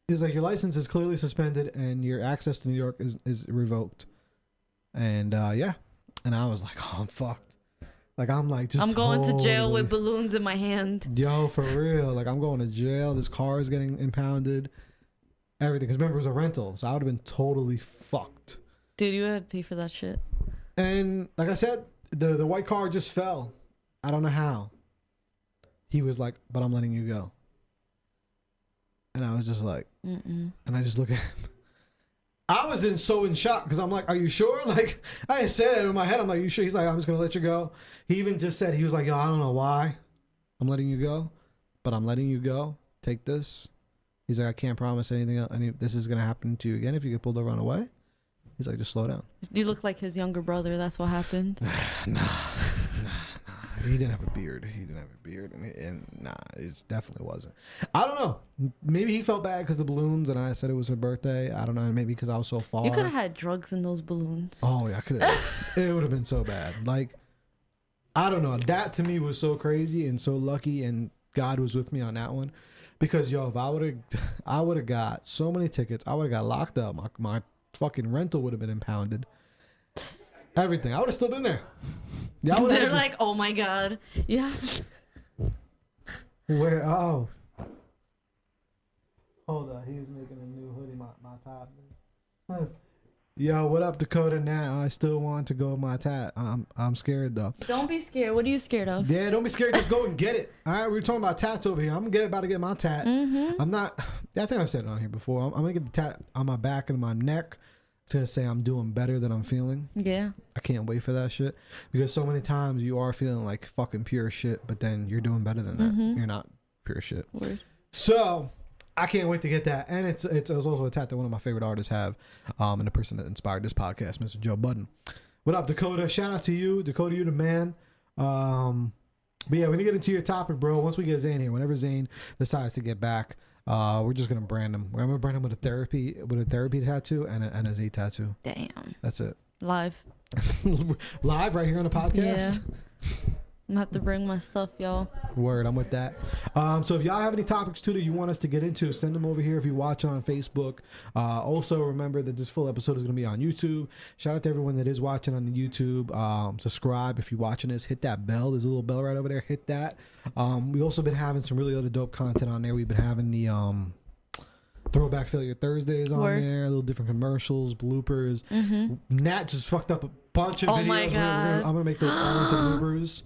He was like, your license is clearly suspended and your access to New York is revoked. And yeah. And I was like, oh, I'm fucked. Like, I'm like, just I'm going to jail totally- with balloons in my hand. Yo, for real. Like, I'm going to jail. This car is getting impounded. Everything. Because remember, it was a rental. So I would have been totally fucked. Dude, you would have to pay for that shit. And like I said, the white car just fell. I don't know how. He was like, but I'm letting you go. And I was just like, and I just look at him. I was in shock because I'm like, are you sure? Like, I didn't say that in my head. I'm like, you sure? He's like, I'm just going to let you go. He even just said, he was like, yo, I don't know why I'm letting you go, but I'm letting you go. Take this. He's like, I can't promise anything else. This is going to happen to you again if you get pulled over on the way. He's like, just slow down. You look like his younger brother. That's what happened. Nah. He didn't have a beard. And nah, it definitely wasn't. I don't know. Maybe he felt bad because the balloons and I said it was her birthday. I don't know. Maybe because I was so far. You could have had drugs in those balloons. Oh, yeah, I could have. It would have been so bad. Like, I don't know. That to me was so crazy and so lucky. And God was with me on that one. Because, yo, if I would have got so many tickets. I would have got locked up. My fucking rental would have been impounded. Everything. I would have still been there. Yeah, They're like, oh my God. Yeah. Where? Oh. Hold on. He was making a new hoodie, my top. Yo, what up, Dakota? Now I still want to go with my tat. I'm scared though. Don't be scared. What are you scared of? Yeah, don't be scared. Just go and get it. All right, we were talking about tats over here. I'm about to get my tat. I'm not. I think I've said it on here before. I'm gonna get the tat on my back and my neck. It's gonna say I'm doing better than I'm feeling. Yeah. I can't wait for that shit because so many times you are feeling like fucking pure shit, but then you're doing better than that. You're not pure shit. Word. So I can't wait to get that, and it was also a tat that one of my favorite artists have, and the person that inspired this podcast, Mr. Joe Budden. What up, Dakota? Shout out to you, Dakota. You the man. But yeah, we're gonna get into your topic, bro. Once we get Zane here, whenever Zane decides to get back, we're just gonna brand him. We're gonna brand him with a therapy tattoo and a Z tattoo. Damn. That's it. Live. Live right here on the podcast. Yeah. I'm gonna have to bring my stuff, y'all. Word, I'm with that. So if y'all have any topics too that you want us to get into, send them over here if you watch on Facebook. Also remember that this full episode is going to be on YouTube. Shout out to everyone that is watching on the YouTube. Subscribe if you're watching this. Hit that bell. There's a little bell right over there. Hit that. We also been having some really other dope content on there. We've been having the Throwback Failure Thursdays on there. A little different commercials, bloopers. Nat just fucked up a bunch of videos. Oh my God. I'm going to make those all into bloopers.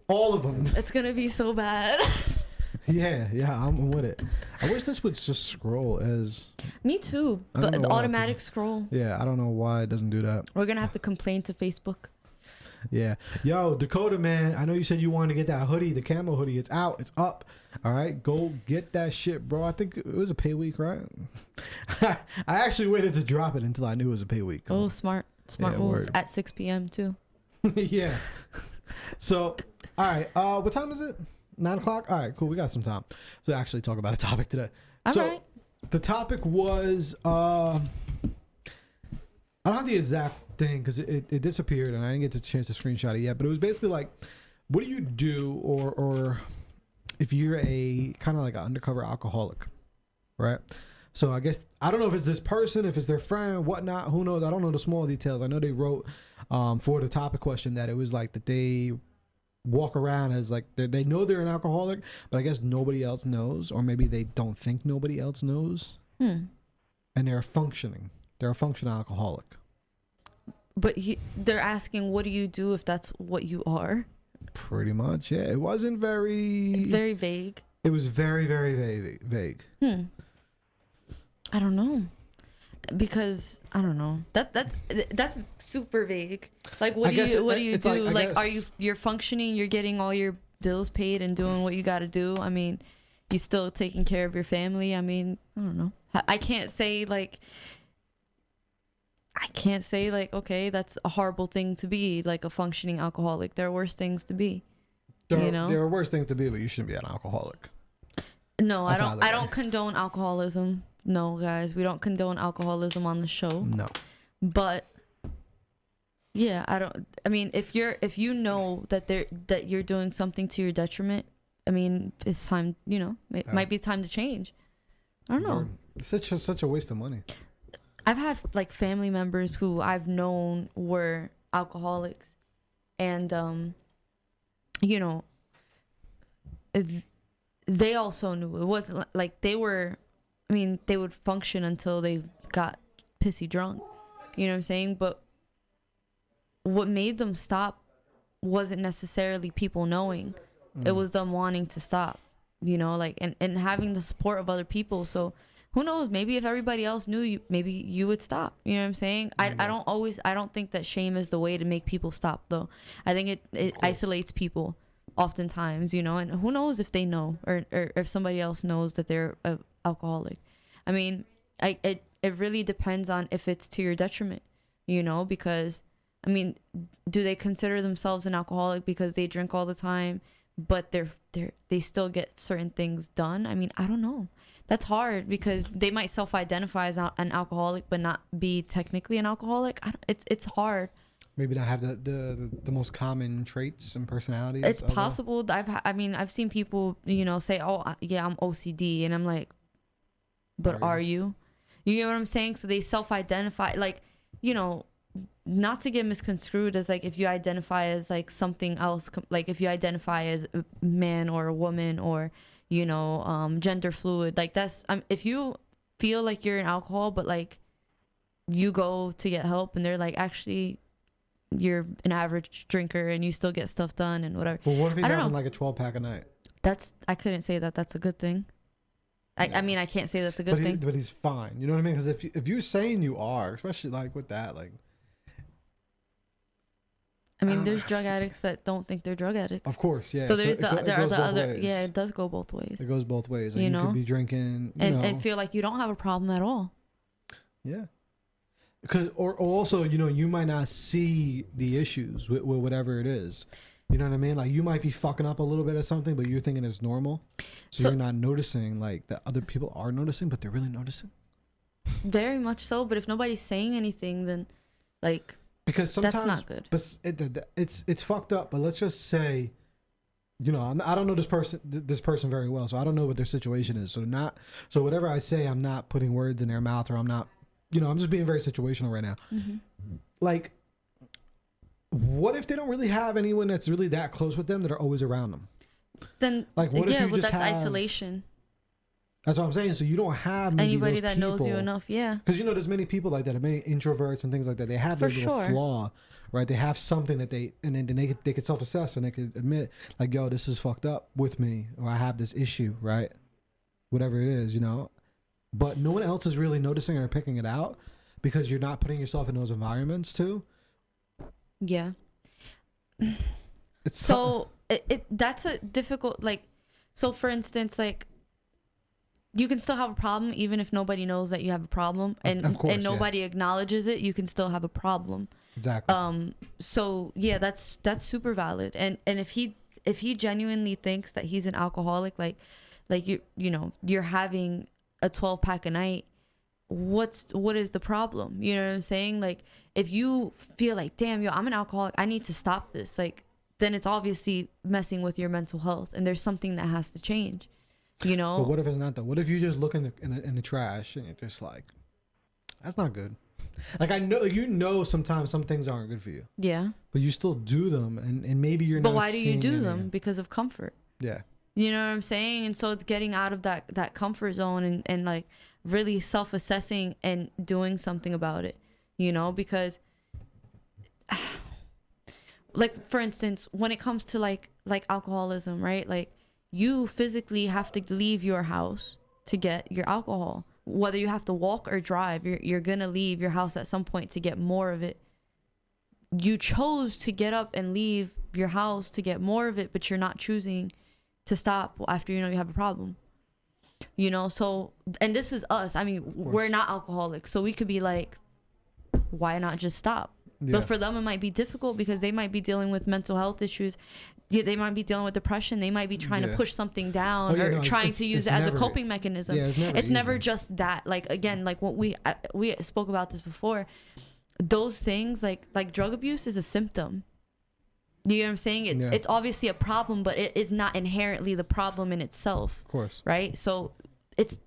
All of them. It's gonna be so bad. Yeah, I'm with it. I wish this would just scroll as. Me too, I don't but know why automatic scroll. Yeah, I don't know why it doesn't do that. We're gonna have to complain to Facebook. Yeah. Yo, Dakota, man, I know you said you wanted to get that hoodie, the camo hoodie. It's out. It's up. All right, go get that shit, bro. I think it was a pay week, right? I actually waited to drop it until I knew it was a pay week. Oh, smart move. Word. At 6 p.m. too. Yeah. So, all right. What time is it? 9 o'clock? All right, cool. We got some time to actually talk about a topic today. All right. The topic was, I don't have the exact thing because it disappeared and I didn't get the chance to screenshot it yet, but it was basically like, what do you do or if you're a kind of like an undercover alcoholic, right? So I guess, I don't know if it's this person, if it's their friend, whatnot, who knows? I don't know the small details. I know they wrote for the topic question that it was like that they walk around as like, they know they're an alcoholic, but I guess nobody else knows, or maybe they don't think nobody else knows. And they're a functional alcoholic. But they're asking, what do you do if that's what you are? Pretty much, yeah. It wasn't very... It's very vague. It was very, very vague. I don't know. Because I don't know. That's super vague. Like what do you do? Like are you're functioning, you're getting all your bills paid and doing what you got to do. I mean, you still taking care of your family. I mean, I don't know. I can't say like okay, that's a horrible thing to be, like a functioning alcoholic. There are worse things to be. There are worse things to be, but you shouldn't be an alcoholic. No, I don't condone alcoholism. No, guys, we don't condone alcoholism on the show. No. But Yeah, I mean, if you know that you're doing something to your detriment, I mean, it's time, it might be time to change. I don't know. Word. It's such a waste of money. I've had like family members who I've known were alcoholics, and they also knew it wasn't like they were. I mean, they would function until they got pissy drunk. You know what I'm saying? But what made them stop wasn't necessarily people knowing. It was them wanting to stop. Like and having the support of other people. So who knows? Maybe if everybody else knew you, maybe you would stop. You know what I'm saying? I don't think that shame is the way to make people stop, though. I think it isolates people oftentimes, and who knows if they know or if somebody else knows that they're an alcoholic. I mean, it really depends on if it's to your detriment, because, I mean, do they consider themselves an alcoholic because they drink all the time, but they still get certain things done? I mean, I don't know. That's hard because they might self-identify as an alcoholic but not be technically an alcoholic. It's hard. Maybe not have the most common traits and personalities. It's possible. I've seen people, say, "Oh, yeah, I'm OCD," and I'm like, "But are you?" You get what I'm saying? So they self-identify, like, not to get misconstrued as like if you identify as like something else, like if you identify as a man or a woman or gender fluid, like that's if you feel like you're in alcohol but like you go to get help and they're like, actually you're an average drinker and you still get stuff done and whatever. Well, what if he's having like a 12-pack a night? I couldn't say that that's a good thing. I mean, I can't say that's a good thing. But he's fine. You know what I mean? Because if you're saying you are, especially like with that, like, I mean, there's drug addicts that don't think they're drug addicts. Of course, yeah. So there's there are the other ways. Yeah, it does go both ways. It goes both ways. Like, you could be drinking, and feel like you don't have a problem at all. Yeah. Because or also, you might not see the issues with whatever it is. You know what I mean? Like, you might be fucking up a little bit at something, but you're thinking it's normal. So you're not noticing like that other people are noticing, but they're really noticing. Very much so. But if nobody's saying anything, then like, because sometimes that's not good. But it's fucked up. But let's just say, I don't know this person very well, so I don't know what their situation is. So whatever I say, I'm not putting words in their mouth, or I'm not, I'm just being very situational right now. Mm-hmm. Like, what if they don't really have anyone that's really that close with them that are always around them? Then like, what if you just that's have isolation. That's what I'm saying. So you don't have anybody that knows you enough, yeah. Because there's many people like that, many introverts and things like that. They have their little flaw, right? They have something that and then they could self-assess and they could admit, like, yo, this is fucked up with me, or I have this issue, right? Whatever it is, But no one else is really noticing or picking it out because you're not putting yourself in those environments too. Yeah. It's so that's a difficult, like, so for instance, like, you can still have a problem even if nobody knows that you have a problem, and of course, and nobody acknowledges it. You can still have a problem. Exactly. So yeah, that's super valid. And if he genuinely thinks that he's an alcoholic, like you're having a 12-pack a night, what is the problem? You know what I'm saying? Like, if you feel like, damn, I'm an alcoholic, I need to stop this, like, then it's obviously messing with your mental health, and there's something that has to change. But what if it's not though? What if you just look in the trash and you're just like, that's not good. Like, I know sometimes some things aren't good for you. Yeah. But you still do them, and maybe you're not. But why do you do them? Because of comfort. Yeah. You know what I'm saying? And so it's getting out of that comfort zone and like really self-assessing and doing something about it. Because like, for instance, when it comes to like alcoholism, right? Like, you physically have to leave your house to get your alcohol. Whether you have to walk or drive, you're gonna leave your house at some point to get more of it. You chose to get up and leave your house to get more of it, but you're not choosing to stop after you have a problem. So, and this is us. I mean, we're not alcoholics, so we could be like, why not just stop? Yeah. But for them, it might be difficult because they might be dealing with mental health issues. They might be dealing with depression. They might be trying to push something down trying to use it as a coping mechanism. Yeah, it's never just that. Like, again, like what we spoke about this before. those things, like drug abuse is a symptom. You know what I'm saying? It's obviously a problem, but it is not inherently the problem in itself. Of course. Right? So it's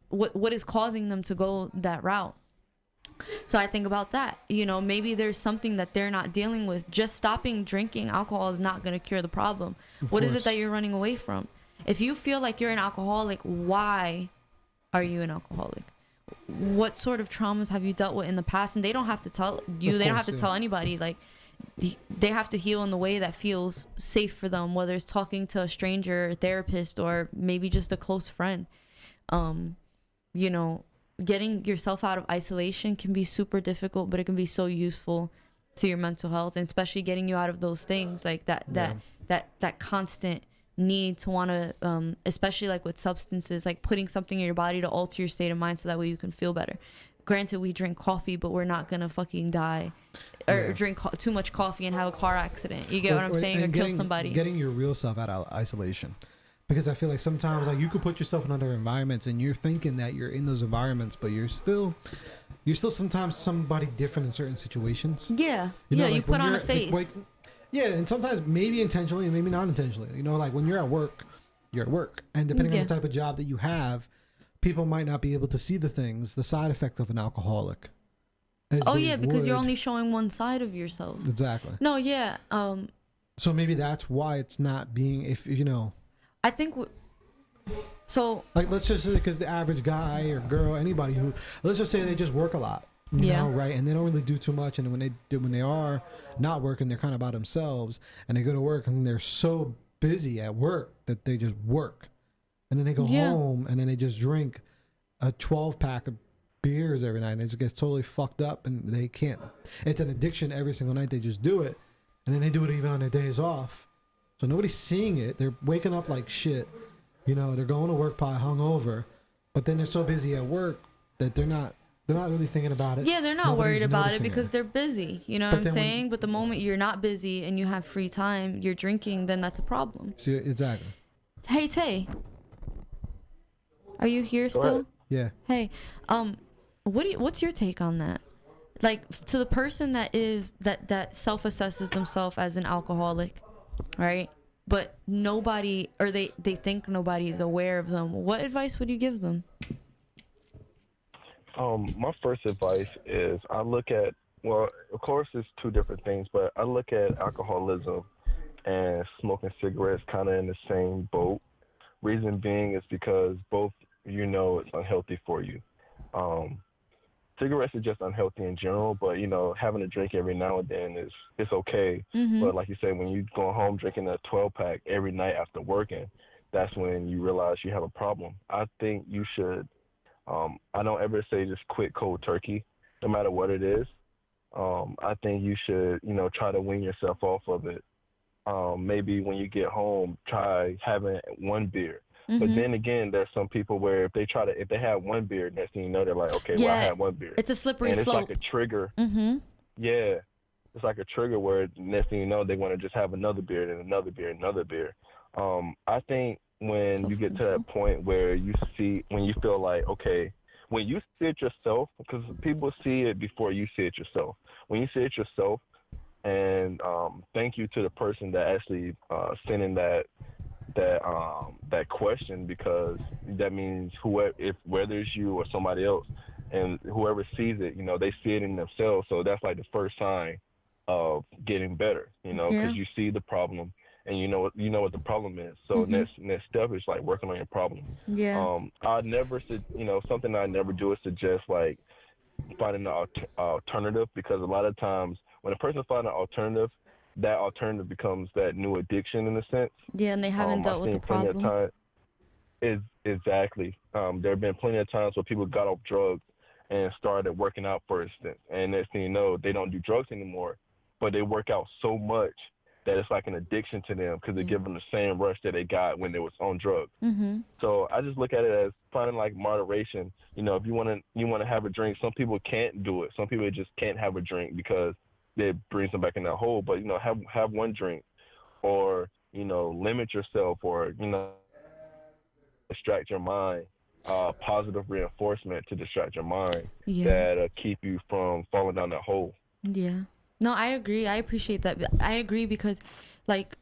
what is causing them to go that route. So I think about that. You know, maybe there's something that they're not dealing with. Just stopping drinking alcohol is not going to cure the problem. What is it that you're running away from? If you feel like you're an alcoholic, why are you an alcoholic? What sort of traumas have you dealt with in the past? And they don't have to tell you. They don't have to tell anybody. Like, they have to heal in the way that feels safe for them, whether it's talking to a stranger, a therapist, or maybe just a close friend. You know, getting yourself out of isolation can be super difficult, but it can be so useful to your mental health, and especially getting you out of those things like that constant need to want to, especially like with substances, like putting something in your body to alter your state of mind so that way you can feel better. Granted, we drink coffee, but we're not gonna fucking die or drink too much coffee and have a car accident. You get what I'm saying? Or kill somebody. Getting your real self out of isolation. Because I feel like sometimes, like, you could put yourself in other environments and you're thinking that you're in those environments, but you're still sometimes somebody different in certain situations. Yeah. You know, like you put on a face. Like, yeah, and sometimes maybe intentionally and maybe not intentionally. You know, like when you're at work, you're at work. And depending on the type of job that you have, people might not be able to see the side effect of an alcoholic. Because you're only showing one side of yourself. Exactly. No, yeah. So maybe that's why it's not being, if you know. I think so. Like, let's just say, because the average guy or girl, anybody who, let's just say they just work a lot, you know, right? And they don't really do too much. And when they are not working, they're kind of by themselves. And they go to work and they're so busy at work that they just work. And then they go home and then they just drink a 12-pack of beers every night. And they just get totally fucked up and they can't. It's an addiction every single night. They just do it. And then they do it even on their days off. So nobody's seeing it. They're waking up like shit. You know, they're going to work probably hungover, but then they're so busy at work that they're not really thinking about it. Yeah, they're not worried about it because they're busy. You know what I'm saying? But the moment you're not busy and you have free time, you're drinking, then that's a problem. So, exactly. Hey, Tay. Are you here still? Yeah. Hey, what's your take on that? Like, to the person that self-assesses themselves as an alcoholic, right? But nobody, or they think nobody is aware of them. What advice would you give them? My first advice is I look at, well, of course it's two different things, but I look at alcoholism and smoking cigarettes kind of in the same boat. Reason being is because both, you know, it's unhealthy for you. Cigarettes are just unhealthy in general, but, you know, having a drink every now and then it's okay. Mm-hmm. But like you said, when you go home drinking a 12-pack every night after working, that's when you realize you have a problem. I think you should, I don't ever say just quit cold turkey, no matter what it is. I think you should, you know, try to wean yourself off of it. Maybe when you get home, try having one beer. Mm-hmm. But then again, there's some people where if they have one beer, next thing you know, they're like, okay, well, I had one beer. It's a slippery slope. And it's like a trigger. Mm-hmm. Yeah. It's like a trigger where next thing you know, they want to just have another beer, then another beer, another beer. I think when you get to that point where when you feel like, okay, when you see it yourself, because people see it before you see it yourself. When you see it yourself, and thank you to the person that actually sent in that question, because that means whether it's you or somebody else, and whoever sees it, you know, they see it in themselves. So that's like the first sign of getting better, you know, because you see the problem and you know what the problem is. So next step is like working on your problem. Yeah. I never said, you know, something I never do is suggest like finding an alternative, because a lot of times when a person finds an alternative, that alternative becomes that new addiction in a sense. Yeah, and they haven't dealt with the problem. Exactly. There have been plenty of times where people got off drugs and started working out, for instance. And next thing you know, they don't do drugs anymore, but they work out so much that it's like an addiction to them because they give them the same rush that they got when they was on drugs. Mm-hmm. So I just look at it as finding like moderation. You know, if you want to have a drink, some people can't do it. Some people just can't have a drink because it brings them back in that hole. But, you know, have one drink, or, you know, limit yourself, or, you know, distract your mind positive reinforcement to distract your mind Yeah. that keep you from falling down that hole. Yeah. No, I agree. I appreciate that. I agree because, like,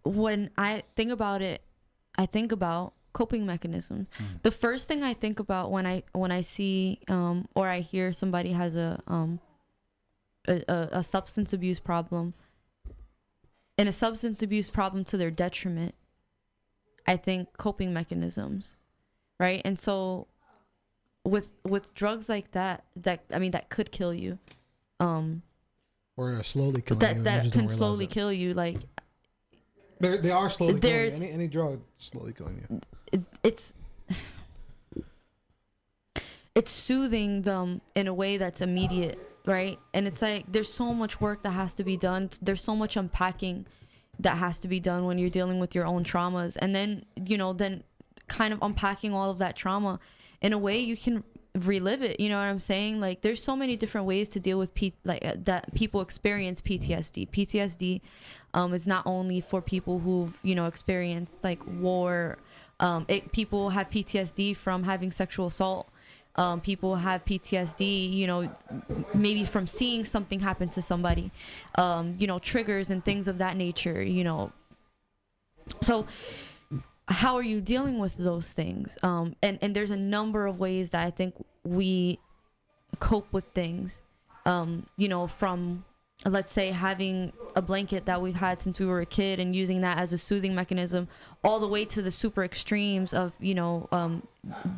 when I think about it, I think about coping mechanisms. The first thing I think about when I see or I hear somebody has a substance abuse problem, and a substance abuse problem to their detriment, I think coping mechanisms, right? And so with drugs like that could kill you, or slowly killing you. that can slowly kill you. Like, they are slowly killing there's you. Any drug slowly killing you. It's soothing them in a way that's immediate, right? And it's like there's so much work that has to be done. There's so much unpacking that has to be done when you're dealing with your own traumas, and then then kind of unpacking all of that trauma in a way you can relive it. You know what I'm saying? Like, there's so many different ways to deal with that people experience PTSD. PTSD is not only for people who've experienced like war. People have PTSD from having sexual assault. People have PTSD, maybe from seeing something happen to somebody, triggers and things of that nature, So how are you dealing with those things? And there's a number of ways that I think we cope with things, from, let's say, having a blanket that we've had since we were a kid and using that as a soothing mechanism, all the way to the super extremes of,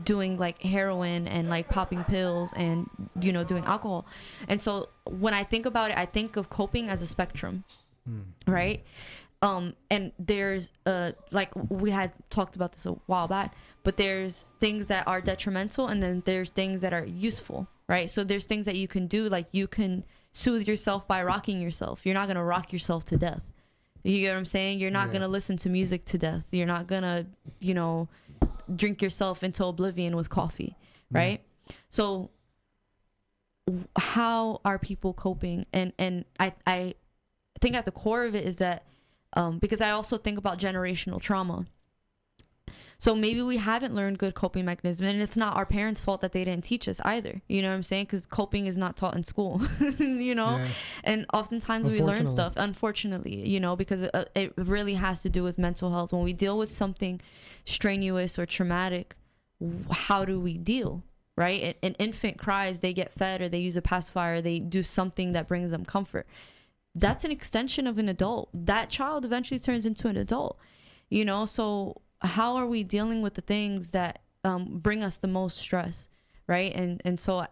doing like heroin and like popping pills and, doing alcohol. And so when I think about it, I think of coping as a spectrum, right? And there's, like we had talked about this a while back, but there's things that are detrimental and then there's things that are useful, right? So there's things that you can do, like you can soothe yourself by rocking yourself. You're not going to rock yourself to death. You get what I'm saying? You're not going to listen to music to death. You're not going to, drink yourself into oblivion with coffee, right? So how are people coping? And I think at the core of it is that, because I also think about generational trauma. So maybe we haven't learned good coping mechanisms, and it's not our parents' fault that they didn't teach us either. You know what I'm saying? Because coping is not taught in school, and oftentimes we learn stuff, unfortunately, because it really has to do with mental health. When we deal with something strenuous or traumatic, how do we deal? Right? An infant cries, they get fed, or they use a pacifier, or they do something that brings them comfort. That's an extension of an adult. That child eventually turns into an adult, so how are we dealing with the things that bring us the most stress, right? And so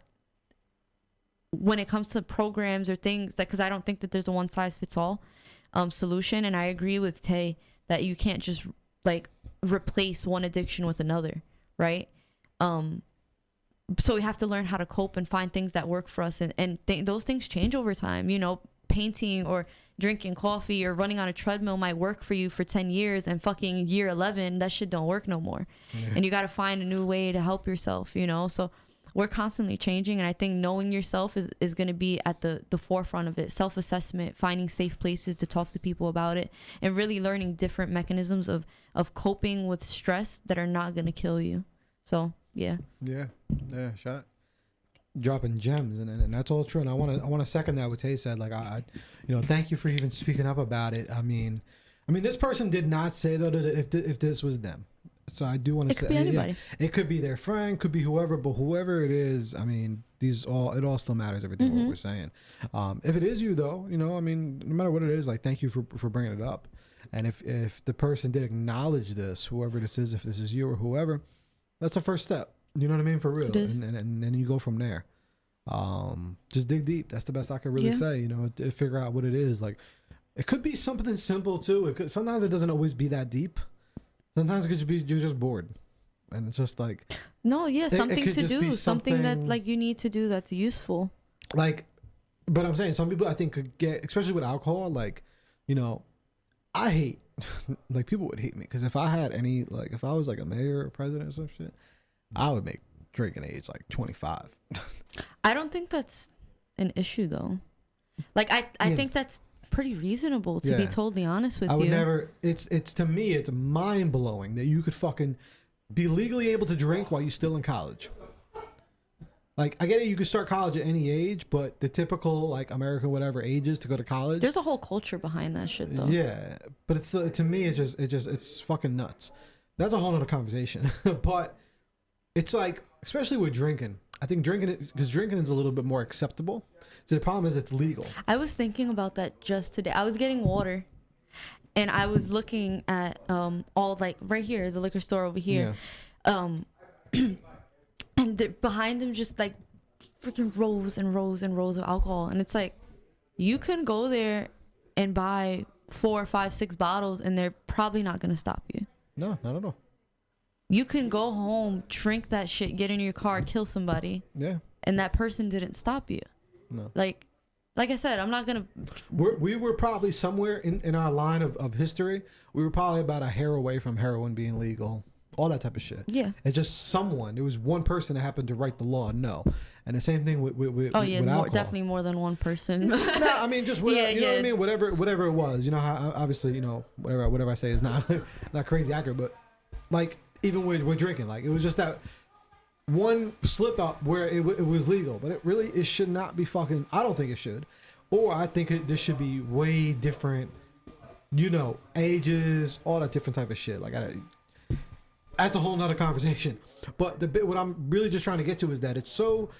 when it comes to programs or things, because I don't think that there's a one size fits all solution, and I agree with Tay that you can't just like replace one addiction with another, right? So we have to learn how to cope and find things that work for us, and those things change over time. Painting or drinking coffee or running on a treadmill might work for you for 10 years, and fucking year 11 that shit don't work no more. And you got to find a new way to help yourself, so we're constantly changing, and I think knowing yourself is going to be at the forefront of it. Self-assessment, finding safe places to talk to people about it, and really learning different mechanisms of coping with stress that are not going to kill you. So shot dropping gems, and that's all true. And I want to second that what Tay said. Like, I thank you for even speaking up about it. I mean this person did not say that if this was them. So I do want to say, it could be anybody. It could be their friend, could be whoever, but whoever it is, it all still matters. Everything what we're saying. If it is you though, no matter what it is, like, thank you for bringing it up. And if the person did acknowledge this, whoever this is, if this is you or whoever, that's the first step. You know what I mean? For real. And then you go from there. Just dig deep. That's the best I can really say, to figure out what it is. Like, it could be something simple too. Sometimes it doesn't always be that deep. Sometimes it could be you're just bored. And it's just like, something to do, something that like you need to do that's useful. Like, but I'm saying some people I think could get, especially with alcohol, like, I hate, like, people would hate me because if I had any, like, if I was like a mayor or president or some shit, I would make drinking age like 25. I don't think that's an issue though. Like, I think that's pretty reasonable, to be totally honest with you. I would never, it's to me, it's mind blowing that you could fucking be legally able to drink while you're still in college. Like, I get it, you can start college at any age, but the typical, like, American whatever ages to go to college. There's a whole culture behind that shit, though. Yeah, but it's to me, it's fucking nuts. That's a whole other conversation. But it's like, especially with drinking, I think because drinking is a little bit more acceptable. So the problem is it's legal. I was thinking about that just today. I was getting water, and I was looking at all, like, right here, the liquor store over here. Yeah. And behind them just like freaking rows and rows and rows of alcohol, and it's like you can go there and buy 4, 5, 6 bottles and they're probably not gonna stop you. No, not at all. You can go home, drink that shit, get in your car, kill somebody, and that person didn't stop you. No. Like I said, I'm not gonna. We were probably somewhere in our line of history, we were probably about a hair away from heroin being legal. All that type of shit. Yeah. It's just there was one person that happened to write the law. No. And the same thing with with alcohol. Definitely more than one person. No, I mean, just whatever, you know what I mean? Whatever it was. You know, how obviously, you know, whatever I say is not crazy accurate, but like even with drinking, like it was just that one slip up where it was legal, but it should not be fucking. I don't think it should, or I think this should be way different. You know, ages, all that different type of shit. Like that's a whole nother conversation. But what I'm really just trying to get to is that it's so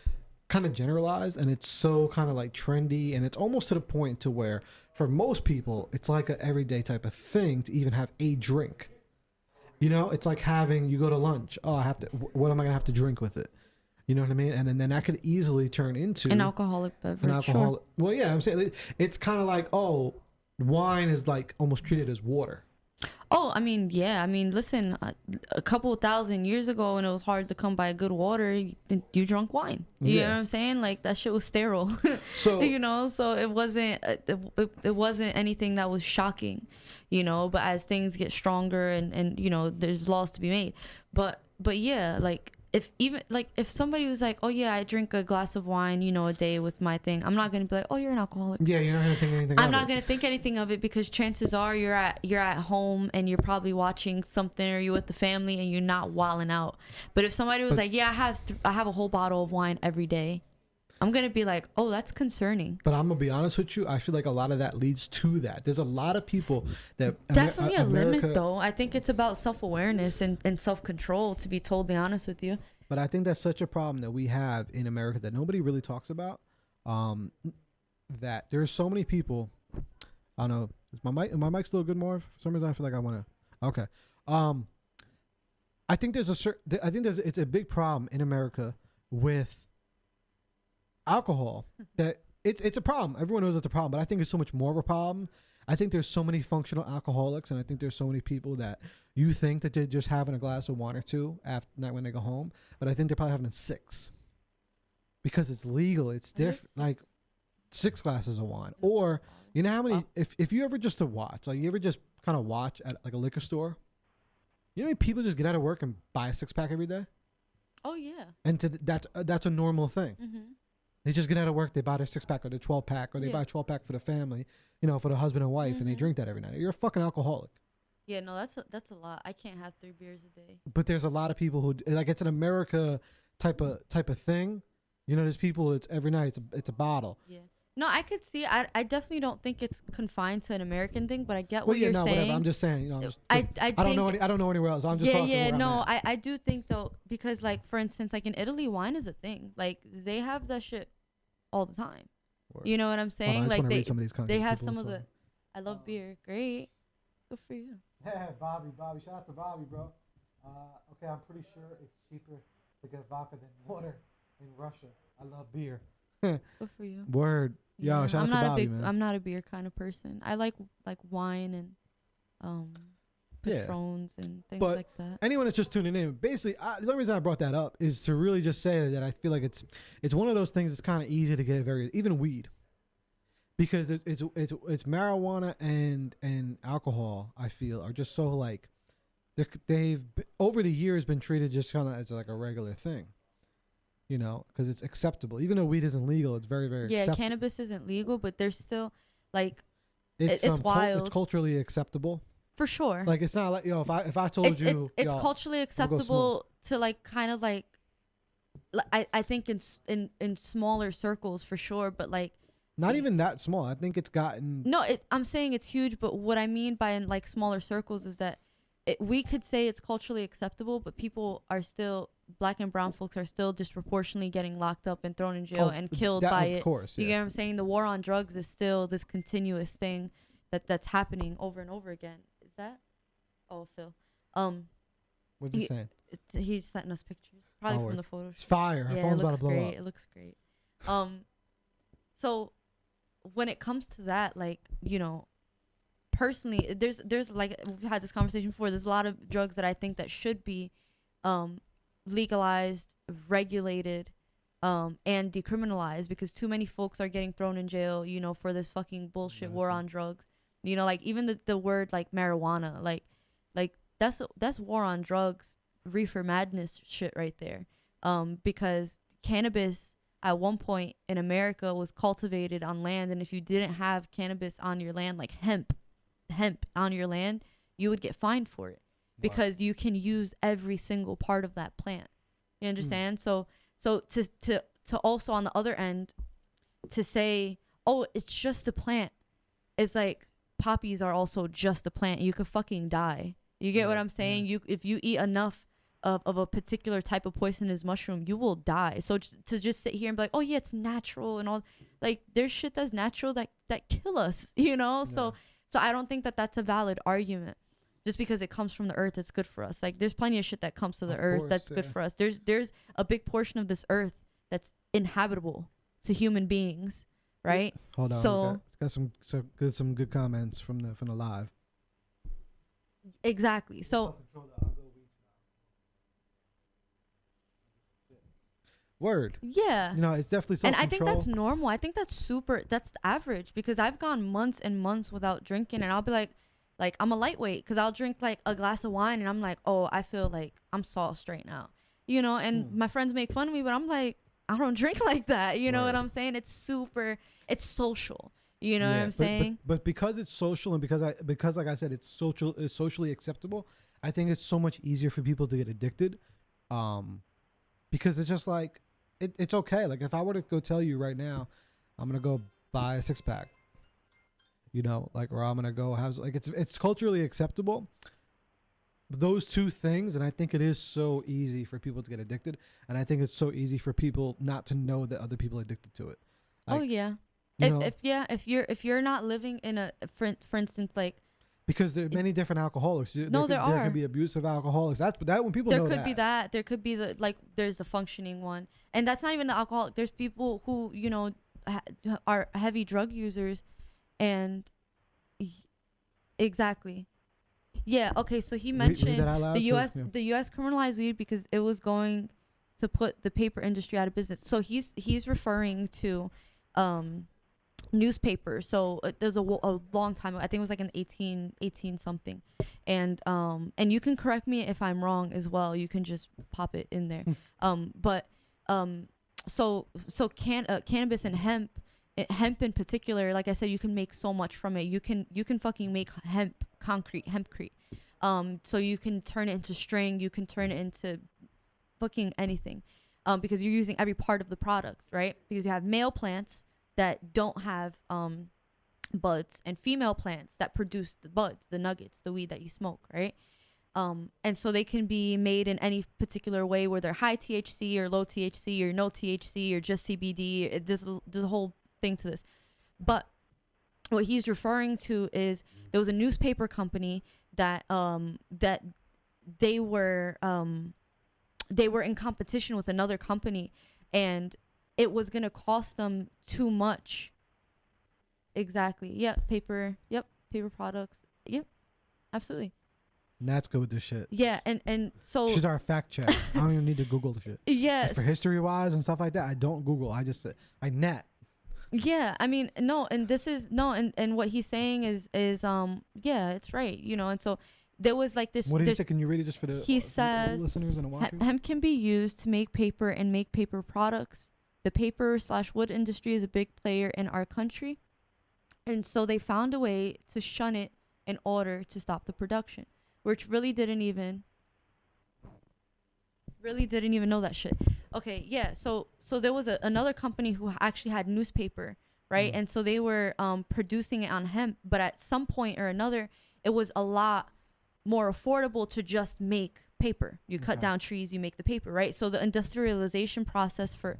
kind of generalized and it's so kind of like trendy, and it's almost to the point to where for most people it's like an everyday type of thing to even have a drink. You know, it's like you go to lunch. Oh, what am I gonna have to drink with it? You know what I mean? And then that could easily turn into an alcoholic beverage. Sure. Well, yeah, I'm saying it's kind of like, oh, wine is like almost treated as water. Oh, I mean, yeah. I mean, listen, a couple 1,000 years ago when it was hard to come by good water, you drank wine. You know what I'm saying? Like, that shit was sterile. So, you know, so it wasn't anything that was shocking, you know, but as things get stronger and you know, there's laws to be made. But yeah, like, if somebody was like, oh yeah, I drink a glass of wine, you know, a day with my thing, I'm not gonna be like, oh, you're an alcoholic. Yeah, you're not gonna think anything. I'm not gonna think anything of it, because chances are you're at home and you're probably watching something, or you're with the family and you're not wilding out. But if somebody was like, yeah, I have a whole bottle of wine every day, I'm gonna be like, oh, that's concerning. But I'm gonna be honest with you, I feel like a lot of that leads to that. There's a lot of people that definitely a limit though. I think it's about self-awareness and self-control, to be totally honest with you. But I think that's such a problem that we have in America that nobody really talks about. That there's so many people. I don't know. Is my mic still good, Marv? For some reason I feel like I wanna. Okay. I think it's a big problem in America with alcohol, that it's a problem. Everyone knows it's a problem, but I think it's so much more of a problem. I think there's so many functional alcoholics, and I think there's so many people that you think that they're just having a glass of wine or two after night when they go home, but I think they're probably having 6 because it's legal. It's different, like 6 glasses of wine. Or you know how many? If you ever just to watch, like you ever just kind of watch at like a liquor store, you know how many people just get out of work and buy a 6-pack every day? Oh yeah. And that's a normal thing. Mm-hmm. They just get out of work, they buy their 6-pack or their 12-pack, or they buy a 12-pack for the family, you know, for the husband and wife, and they drink that every night. You're a fucking alcoholic. Yeah, no, that's a lot. I can't have 3 beers a day. But there's a lot of people who, like, it's an America type of thing. You know, there's people. It's every night. It's a bottle. Yeah. No, I could see. I definitely don't think it's confined to an American thing, but I get what you're saying. Whatever. I'm just saying. You know, I don't know anywhere else. I'm just talking. Yeah. No, I do think though, because like for instance, like in Italy, wine is a thing. Like they have that shit all the time. Word. You know what I'm saying? Like they have some of the. I love beer. Great. Good for you. Hey, Bobby. Shout out to Bobby, bro. Okay, I'm pretty sure it's cheaper to get vodka than water in Russia. I love beer. Good for you. Word. Yo, shout out to Bobby, man. I'm not a beer kind of person. I like wine and Patrons and things like that. Anyone that's just tuning in, basically, the only reason I brought that up is to really just say that I feel like it's one of those things that's kind of easy to get even weed, because it's marijuana and alcohol. I feel are just so like they've over the years been treated just kind of as like a regular thing. You know, because it's acceptable. Even though weed isn't legal, it's very, very acceptable. Cannabis isn't legal, but there's still, like, it's wild. It's culturally acceptable. For sure. Like it's not like if I told you it's yo, culturally go acceptable to like kind of like I think in smaller circles for sure, but like not even that small. I think it's gotten no, I'm saying it's huge, but what I mean by in like smaller circles is that we could say it's culturally acceptable, but people are still, black and brown folks are still disproportionately getting locked up and thrown in jail and killed by it. Of course, you get what I'm saying? The war on drugs is still this continuous thing that's happening over and over again. Is that? Oh, Phil. What's he saying? He's sending us pictures, probably from the photo. It's fire. Her phone's about to blow great. up. It looks great. So when it comes to that, like, you know, personally, there's like, we've had this conversation before, there's a lot of drugs that I think that should be legalized, regulated, and decriminalized, because too many folks are getting thrown in jail, you know, for this fucking bullshit war on drugs. You know, like even the word like marijuana, like that's war on drugs, reefer madness shit right there. Because cannabis at one point in America was cultivated on land, and if you didn't have cannabis on your land, like hemp on your land, you would get fined for it, because you can use every single part of that plant. You understand? So to also on the other end to say, oh, it's just a plant, it's like poppies are also just a plant. You could fucking die. You get what I'm saying? If you eat enough of a particular type of poisonous mushroom, you will die. So to just sit here and be like, oh yeah, it's natural and all, like there's shit that's natural that kill us, you know? So I don't think that that's a valid argument. Just because it comes from the earth, it's good for us. Like there's plenty of shit that comes to the earth that's good for us. There's a big portion of this earth that's inhabitable to human beings, right? Hold on. So got some good comments from the live. Exactly. So word. Yeah. You know, it's definitely self-control. And I think that's normal. I think that's the average, because I've gone months and months without drinking, and I'll be like I'm a lightweight, because I'll drink like a glass of wine and I'm like, oh, I feel like I'm sauced right now, you know. And my friends make fun of me, but I'm like, I don't drink like that, you know what I'm saying? It's social, you know what I'm saying? But because it's social, and because like I said, it's socially acceptable, I think it's so much easier for people to get addicted, because it's just like it's okay. Like if I were to go tell you right now, I'm gonna go buy a 6-pack, you know, like, or I'm gonna go have, like, it's culturally acceptable, those two things. And I think it is so easy for people to get addicted, and I think it's so easy for people not to know that other people are addicted to it. Like, oh yeah. If you're not living in a for instance, like, because there are many different alcoholics. There can be abusive alcoholics. That's that when people know that. There could be there's the functioning one, and that's not even the alcoholic. There's people who, you know, are heavy drug users, and exactly. Yeah. Okay. So he mentioned the U.S. criminalized weed because it was going to put the paper industry out of business. So he's referring to newspaper. So there's a long time ago, I think it was like in 18 something, and you can correct me if I'm wrong as well, you can just pop it in there. So cannabis and hemp in particular, like I said, you can make so much from it. You can fucking make hempcrete. So you can turn it into string, you can turn it into fucking anything, because you're using every part of the product, right? Because you have male plants that don't have buds, and female plants that produce the buds, the nuggets, the weed that you smoke, right? And so they can be made in any particular way, where they're high THC or low THC or no THC or just CBD. There's a whole thing to this. But what he's referring to is there was a newspaper company that they were in competition with another company, and it was going to cost them too much. Exactly. Yep. Paper products. Yep. Absolutely. That's good with this shit. Yeah. And so she's our fact check. I don't even need to Google the shit. Yes. Like for history wise and stuff like that, I don't Google. I net. Yeah. I mean, no. And this is and what he's saying is yeah, it's right. You know, and so there was like this. What did he say? Can you read it just for the listeners and the watchers? Hemp can be used to make paper and make paper products. The paper/wood industry is a big player in our country. And so they found a way to shun it in order to stop the production, which really didn't even know that shit. Okay, yeah. So there was another company who actually had newspaper, right? And so they were producing it on hemp, but at some point or another, it was a lot more affordable to just make paper. You cut down trees, you make the paper, right? So the industrialization process for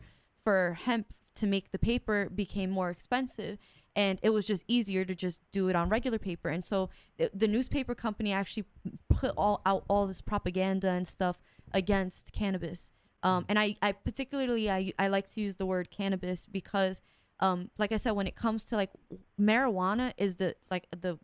hemp to make the paper became more expensive, and it was just easier to just do it on regular paper. And so the newspaper company actually put all this propaganda and stuff against cannabis. And I particularly I like to use the word cannabis because like I said, when it comes to like marijuana is the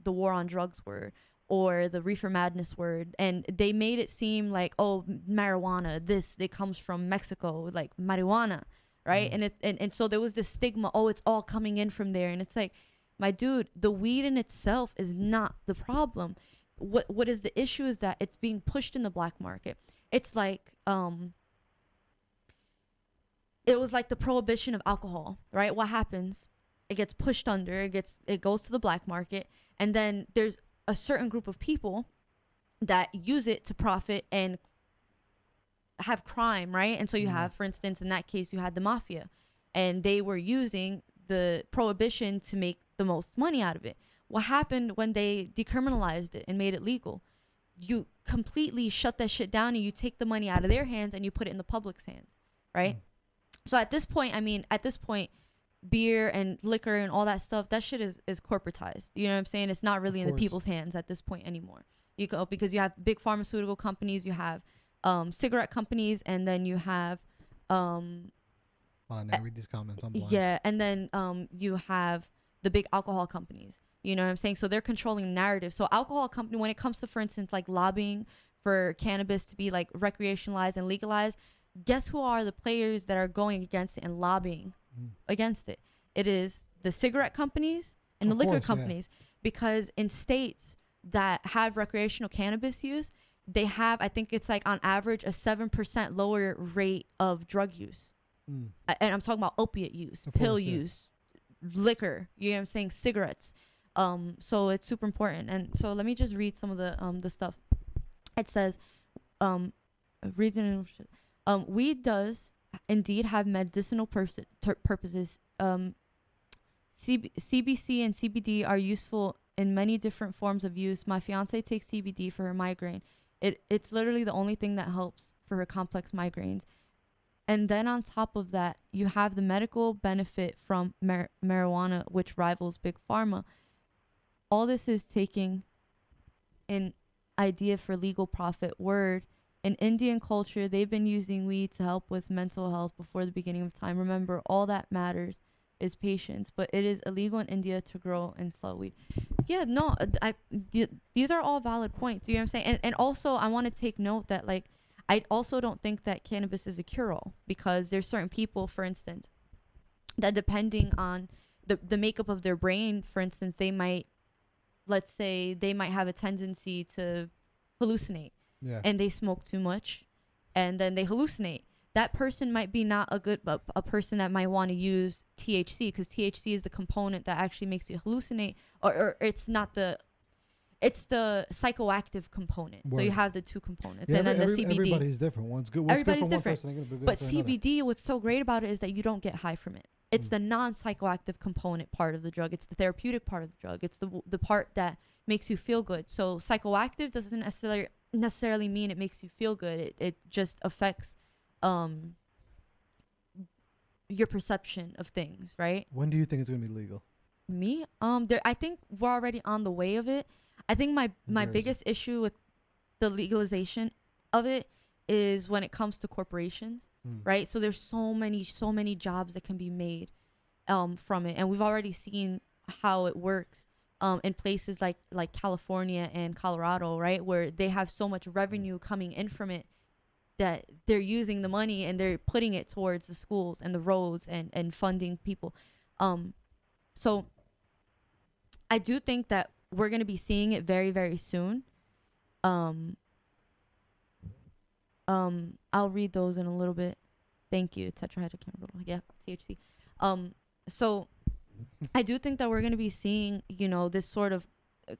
war on drugs word, or the reefer madness word, and they made it seem like, oh, marijuana, it comes from Mexico, like marijuana, right? And so there was this stigma, oh, it's all coming in from there. And it's like, my dude, the weed in itself is not the problem. What is the issue is that it's being pushed in the black market. It's like it was like the prohibition of alcohol, right? What happens? It gets pushed under, it goes to the black market, and then there's a certain group of people that use it to profit and have crime, right? And so you have, for instance, in that case, you had the mafia, and they were using the prohibition to make the most money out of it. What happened when they decriminalized it and made it legal? You completely shut that shit down, and you take the money out of their hands and you put it in the public's hands, right? So at this point, beer and liquor and all that stuff, that shit is corporatized. You know what I'm saying? It's not really in the people's hands at this point anymore. Because you have big pharmaceutical companies, you have cigarette companies, and then you have Hold on, I read these comments. I'm blind. yeah, and then you have the big alcohol companies. You know what I'm saying? So they're controlling narrative. So alcohol company, when it comes to, for instance, like lobbying for cannabis to be like recreationalized and legalized, guess who are the players that are going against it and lobbying against it? It is the cigarette companies and the liquor companies. Because in states that have recreational cannabis use, they have, I think it's like on average, a 7% lower rate of drug use. And I'm talking about opiate use, pill use, liquor, you know what I'm saying, cigarettes. So it's super important. And so let me just read some of the stuff. It says, weed does indeed have medicinal purposes. CBC and CBD are useful in many different forms of use. My fiance takes CBD for her migraine. It's literally the only thing that helps for her complex migraines. And then on top of that, you have the medical benefit from marijuana, which rivals big pharma. All this is taking an idea for legal profit word. In Indian culture, they've been using weed to help with mental health before the beginning of time. Remember, all that matters is patience, but it is illegal in India to grow and sell weed. Yeah, no, these are all valid points. You know what I'm saying? And also, I want to take note that, like, I also don't think that cannabis is a cure-all, because there's certain people, for instance, that depending on the makeup of their brain, for instance, they might have a tendency to hallucinate. Yeah. And they smoke too much, and then they hallucinate. That person might be not a person that might want to use THC, because THC is the component that actually makes you hallucinate, or it's the psychoactive component. Word. So you have the two components, and then the CBD. Everybody's different. One's good. Everybody's different. But CBD, what's so great about it is that you don't get high from it. It's the non-psychoactive component part of the drug. It's the therapeutic part of the drug. It's the part that makes you feel good. So psychoactive doesn't necessarily mean it makes you feel good. It just affects your perception of things, right? When do you think it's gonna be legal? Me? I think we're already on the way of it. I think my biggest issue with the legalization of it is when it comes to corporations, right? So there's so many jobs that can be made from it, and we've already seen how it works in places like California and Colorado, right, where they have so much revenue coming in from it that they're using the money and they're putting it towards the schools and the roads and funding people. So I do think that we're going to be seeing it very, very soon. I'll read those in a little bit. Thank you. Tetrahydrocannabinol. Yeah, THC. So I do think that we're going to be seeing, this sort of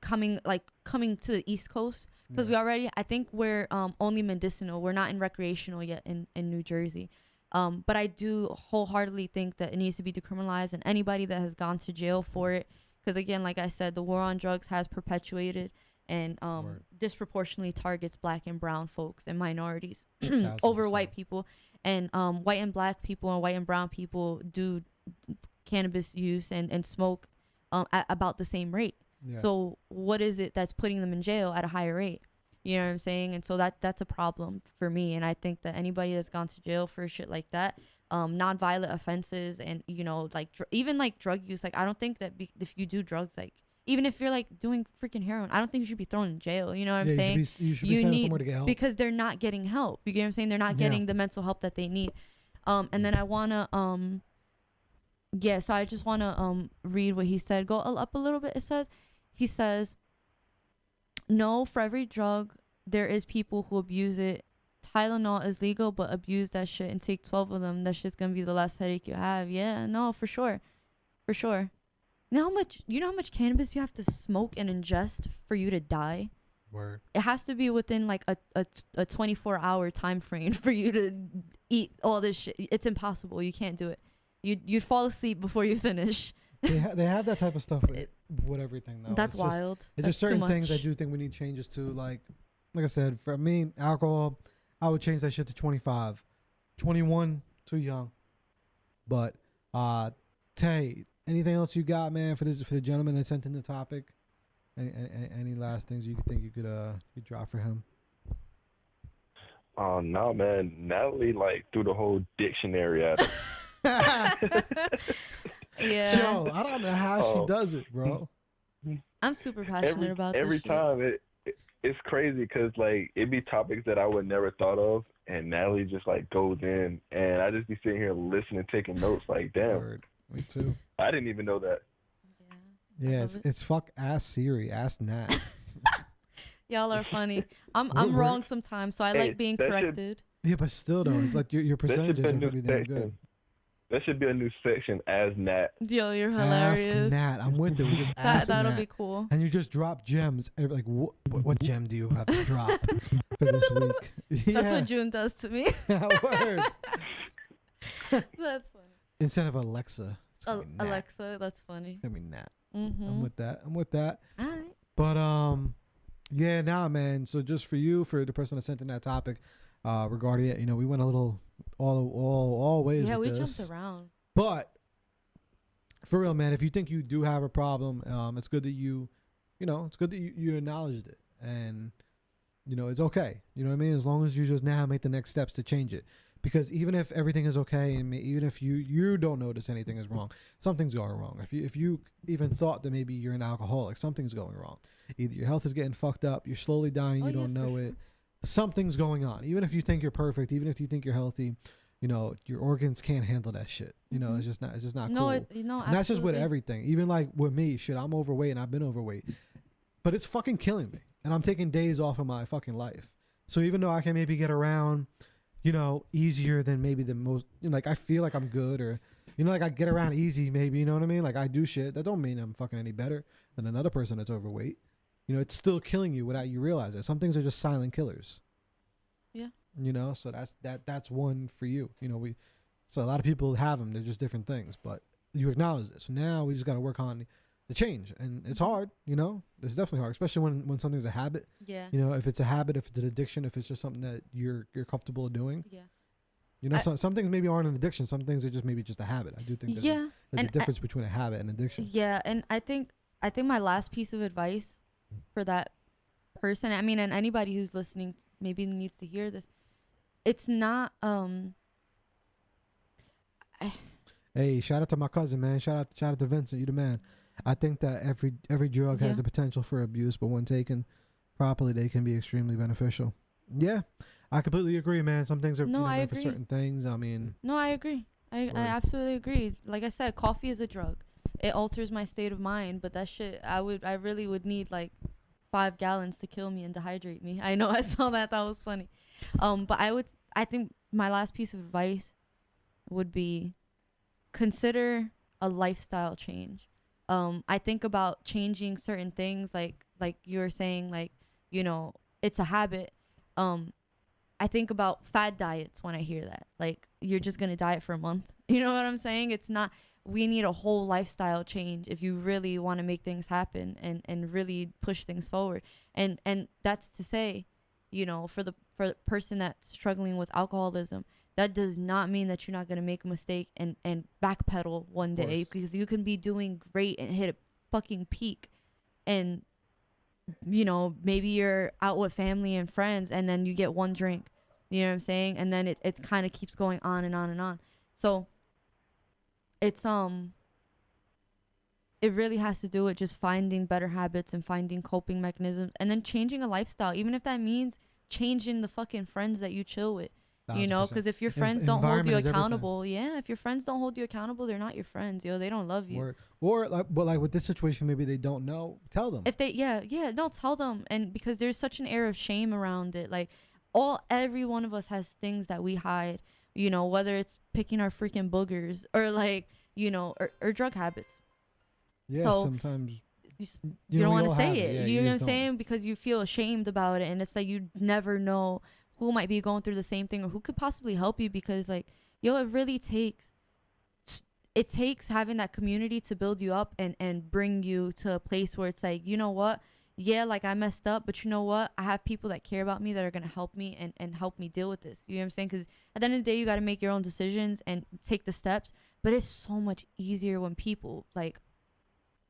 coming to the East Coast, because I think we're only medicinal. We're not in recreational yet in New Jersey. But I do wholeheartedly think that it needs to be decriminalized, and anybody that has gone to jail for it, because again, like I said, the war on drugs has perpetuated and disproportionately targets black and brown folks and minorities over white people. And white and black people and white and brown people do cannabis use and smoke at about the same rate. Yeah. So what is it that's putting them in jail at a higher rate? You know what I'm saying? And so that's a problem for me. And I think that anybody that's gone to jail for shit like that, non-violent offenses, and like even like drug use, like I don't think that if you do drugs, like even if you're like doing freaking heroin, I don't think you should be thrown in jail. You know what I'm saying? You should be sent somewhere to get help, because they're not getting help. You get what I'm saying? They're not getting the mental help that they need. And then I wanna so I just wanna read what he said. Go up a little bit. He says, no, for every drug there is people who abuse it. Tylenol is legal, but abuse that shit and take 12 of them. That shit's gonna be the last headache you have. Yeah, no, for sure. You know how much cannabis you have to smoke and ingest for you to die? Word. It has to be within like a 24-hour time frame for you to eat all this shit. It's impossible. You can't do it. You'd fall asleep before you finish. They have that type of stuff with everything though. That's wild. It's just certain things I do think we need changes to. Like I said, for me, alcohol, I would change that shit to 25. 21, too young. But Tay, anything else you got, man, for the gentleman that sent in the topic? Any last things you think you could drop for him? No, man. Natalie threw the whole dictionary at him. Yeah. Yo, I don't know how she does it, bro. I'm super passionate about this every shit. time. It's crazy because it'd be topics that I would never thought of, and Natalie just goes in, and I just be sitting here listening, taking notes. Damn. Word. Me too. I didn't even know that. Yeah, it's fuck ass Siri, ass Nat. Y'all are funny. I'm wrong sometimes, so I like being corrected. Yeah, but still though, it's like your percentages are pretty damn good. That should be a new section, as Nat. Yo, you're hilarious. Ask Nat. I'm with it. We just ask that'll Nat. be cool. And you just drop gems. Like, what gem do you have to drop for this week? That's what June does to me. Word. That's funny. Instead of Alexa. Alexa, that's funny. It's gonna be Nat. Mm-hmm. I'm with that. All right. But yeah, man. So just for the person that sent in that topic, regarding it, we went a little all ways. Yeah, with we this. jumped around. But for real, man, if you think you do have a problem, it's good that you acknowledged it, and it's okay. You know what I mean? As long as you just now make the next steps to change it. Because even if everything is okay, and even if you don't notice anything is wrong, something's going wrong. If you even thought that maybe you're an alcoholic, something's going wrong. Either your health is getting fucked up, you're slowly dying, you don't know it. Something's going on. Even if you think you're perfect, even if you think you're healthy, your organs can't handle that shit. It's just not cool. And that's just with everything. Even with me, shit, I'm overweight and I've been overweight, but it's fucking killing me. And I'm taking days off of my fucking life. So even though I can maybe get around, easier than maybe the most, I feel like I'm good, or, I get around easy maybe, you know what I mean? I do shit. That don't mean I'm fucking any better than another person that's overweight. It's still killing you without you realize it. Some things are just silent killers. Yeah. So that's one for you. So a lot of people have them. They're just different things, but you acknowledge it. So now we just got to work on the change, and it's hard. It's definitely hard, especially when something's a habit. Yeah. If it's a habit, if it's an addiction, if it's just something that you're comfortable doing. Yeah. Some things maybe aren't an addiction. Some things are just maybe just a habit. I do think there's a difference between a habit and addiction. Yeah, and I think my last piece of advice for that person, and anybody who's listening maybe needs to hear this. It's not Hey, shout out to my cousin, man. Shout out to Vincent. You the man. I think that every drug has the potential for abuse, but when taken properly, they can be extremely beneficial. Yeah, I completely agree, man. Some things are meant for certain things. No, I agree. I absolutely agree. Like I said, coffee is a drug. It alters my state of mind, but that shit, I really would need 5 gallons to kill me and dehydrate me. I know, I saw that. That was funny. But I think my last piece of advice would be consider a lifestyle change. I think about changing certain things, like you were saying, like, you know, it's a habit. I think about fad diets when I hear that. Like, you're just going to diet for a month. You know what I'm saying? It's not, we need a whole lifestyle change if you really want to make things happen and really push things forward. And that's to say, you know, for the person that's struggling with alcoholism, that does not mean that you're not going to make a mistake and backpedal one day, because you can be doing great and hit a fucking peak. And you know, maybe you're out with family and friends and then you get one drink, you know what I'm saying? And then it kind of keeps going on and on and on. So it's, it really has to do with just finding better habits and finding coping mechanisms and then changing a lifestyle, even if that means changing the fucking friends that you chill with. You know, 1,000%. because if your friends don't hold you Environment is accountable, if your friends don't hold you accountable, they're not your friends, yo. They don't love you. Word. Or like, but like with this situation, maybe they don't know. Tell them. If they, no, tell them. And because there's such an air of shame around it. Like, every one of us has things that we hide, you know, whether it's picking our freaking boogers or like, you know, or drug habits. Yeah, so sometimes you don't want to say it. Yeah, you know what I'm just saying? Because you feel ashamed about it. And it's like, you never know who might be going through the same thing or who could possibly help you, because like, yo, it really takes having that community to build you up and bring you to a place where it's like, you know what? Yeah, like I messed up, but you know what? I have people that care about me that are going to help me and help me deal with this. You know what I'm saying? Because at the end of the day, you got to make your own decisions and take the steps. But it's so much easier when people like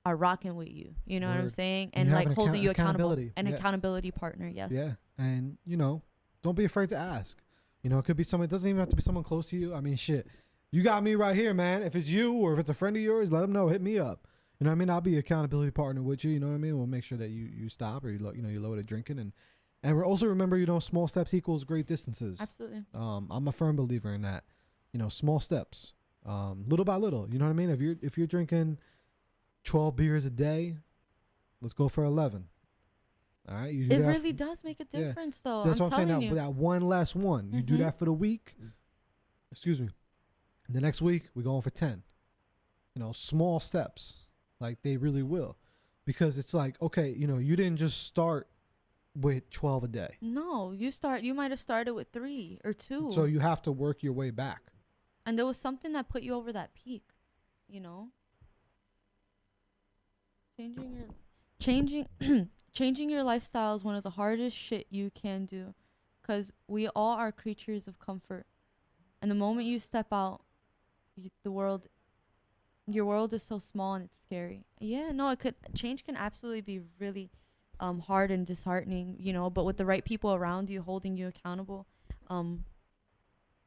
are rocking with you. You know what I'm saying? And like holding you accountable. An accountability partner, yes. Yeah. And, you know, don't be afraid to ask. You know, it could be someone, it doesn't even have to be someone close to you. I mean, shit. You got me right here, man. If it's you or if it's a friend of yours, let them know. Hit me up. You know what I mean? I'll be an accountability partner with you. You know what I mean? We'll make sure that you stop or you lower the drinking. And we're also remember, you know, small steps equals great distances. Absolutely. I'm a firm believer in that. You know, small steps, little by little. You know what I mean? If you're drinking 12 beers a day, let's go for 11. All right, it really does make a difference, though. That's what I'm saying. That one less one, you do that for the week. Excuse me. The next week we're going for 10. You know, small steps, like they really will, because it's like, okay, you know, you didn't just start with 12 a day. No, you might have started with 3 or 2. So you have to work your way back. And there was something that put you over that peak, you know. Changing your lifestyle is one of the hardest shit you can do, because we all are creatures of comfort, and the moment you step out, your world is so small and it's scary. Yeah, no, change can absolutely be really hard and disheartening, you know, but with the right people around you holding you accountable,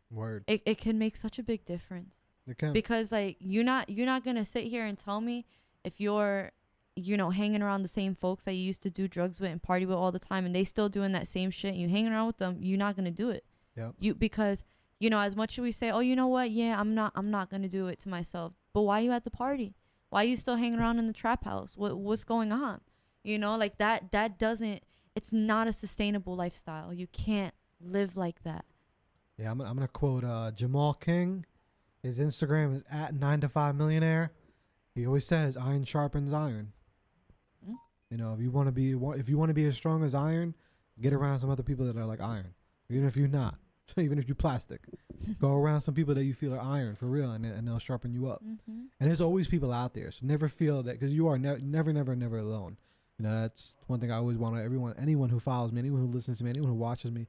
Word. It can make such a big difference. It can. Because like you're not gonna sit here and tell me if you're, you know, hanging around the same folks that you used to do drugs with and party with all the time, and they still doing that same shit, and you hanging around with them, you're not gonna do it. Yep. Because, you know, as much as we say, oh, you know what, yeah, I'm not gonna do it to myself, but why you at the party? Why you still hanging around in the trap house? What's going on? You know, like that doesn't, it's not a sustainable lifestyle. You can't live like that. Yeah, I'm gonna quote Jamal King. His Instagram is at 9to5millionaire. He always says iron sharpens iron. You know, if you want to be as strong as iron, get around some other people that are like iron. Even if you're not, even if you're plastic, go around some people that you feel are iron for real, and they'll sharpen you up. And there's always people out there, so never feel that, because you are never alone. You know, that's one thing I always want anyone who follows me, anyone who listens to me, anyone who watches me,